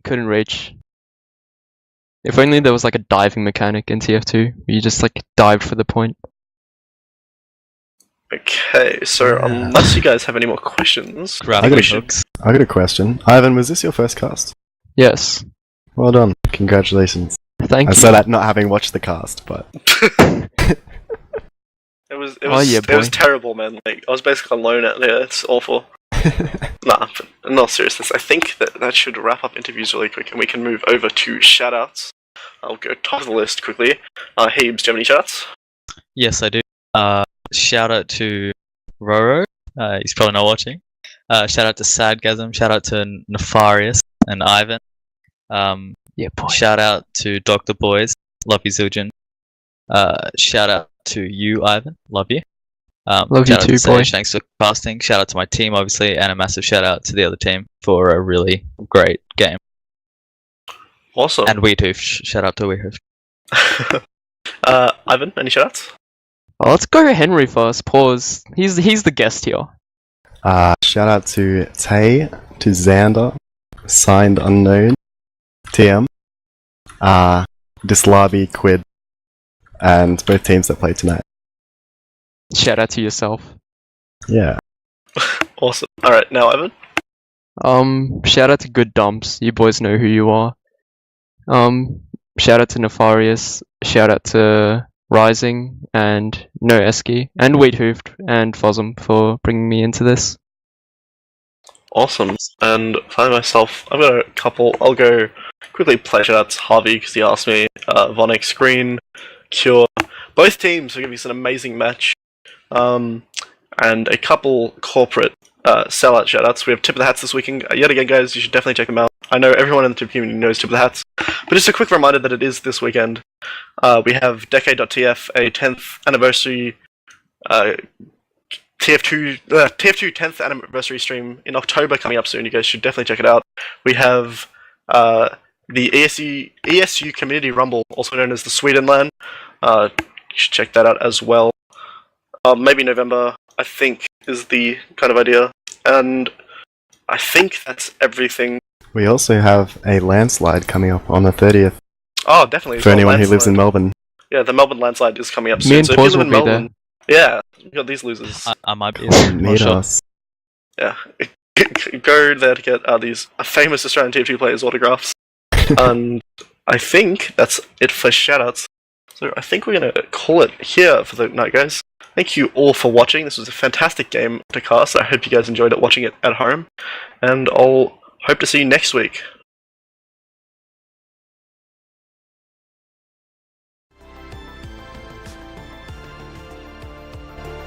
Couldn't reach. If only there was like a diving mechanic in TF2, where you just like dived for the point. Okay, so unless you guys have any more questions, Grappling we hooks. I got a question. Ivan, was this your first cast? Yes. Well done. Congratulations. Thank I you. say that not having watched the cast, but it was Oh, yeah, it was boy. terrible, man. Like I was basically alone out there. It's awful. Nah, but in all seriousness, I think that should wrap up interviews really quick, and we can move over to shoutouts. I'll go top of the list quickly. Habes, do you have any shoutouts? Yes, I do. Shout out to Roro. He's probably not watching. Shout out to Sadgasm. Shout out to Nefarious and Ivan. Yeah, boy. Shout out to Dr. Boys. Love you, Zildjian. Shout out to you, Ivan. Love you. Love you shout out too, to boy. Sage. Thanks for casting. Shout out to my team, obviously, and a massive shout out to the other team for a really great game. Awesome. And Wiethoofd. Shout out to Wiethoofd. Ivan, any shoutouts? Well, let's go Henry first. Pause. He's the guest here. shout out to Tay, to Xander, signed unknown, TM, Dislabi, Quid, and both teams that played tonight. Shout out to yourself. Yeah. Awesome. Alright, now Ivan. Shout out to Good Dumps. You boys know who you are. Shout out to Nefarious. Shout out to Rising and No Eski and Wiethoofd and Fosm for bringing me into this. Awesome. And for myself, I've got a couple. I'll go quickly play shoutouts. Harvey, because he asked me. Vonic, Screen, Cure. Both teams are giving us an amazing match. And a couple corporate sellout shoutouts. We have Tip of the Hats this weekend. Yet again, guys, you should definitely check them out. I know everyone in the Tip community knows Tip of the Hats, but just a quick reminder that it is this weekend. We have Decade.tf, a 10th anniversary TF2 10th anniversary stream in October coming up soon. You guys should definitely check it out. We have the ESU Community Rumble, also known as the Swedenland. You should check that out as well. Maybe November, I think, is the kind of idea. And I think that's everything. We also have a landslide coming up on the 30th Oh, definitely. for anyone who lives in Melbourne. Yeah, the Melbourne landslide is coming up Me soon. and So if Pause you live will in be there. Melbourne, yeah, you got these losers. I might be. Come Not meet sure. us. Yeah, go there to get these famous Australian TFT players' autographs. And I think that's it for shoutouts. So I think we're going to call it here for the night, guys. Thank you all for watching. This was a fantastic game to cast. I hope you guys enjoyed it watching it at home. And I'll hope to see you next week.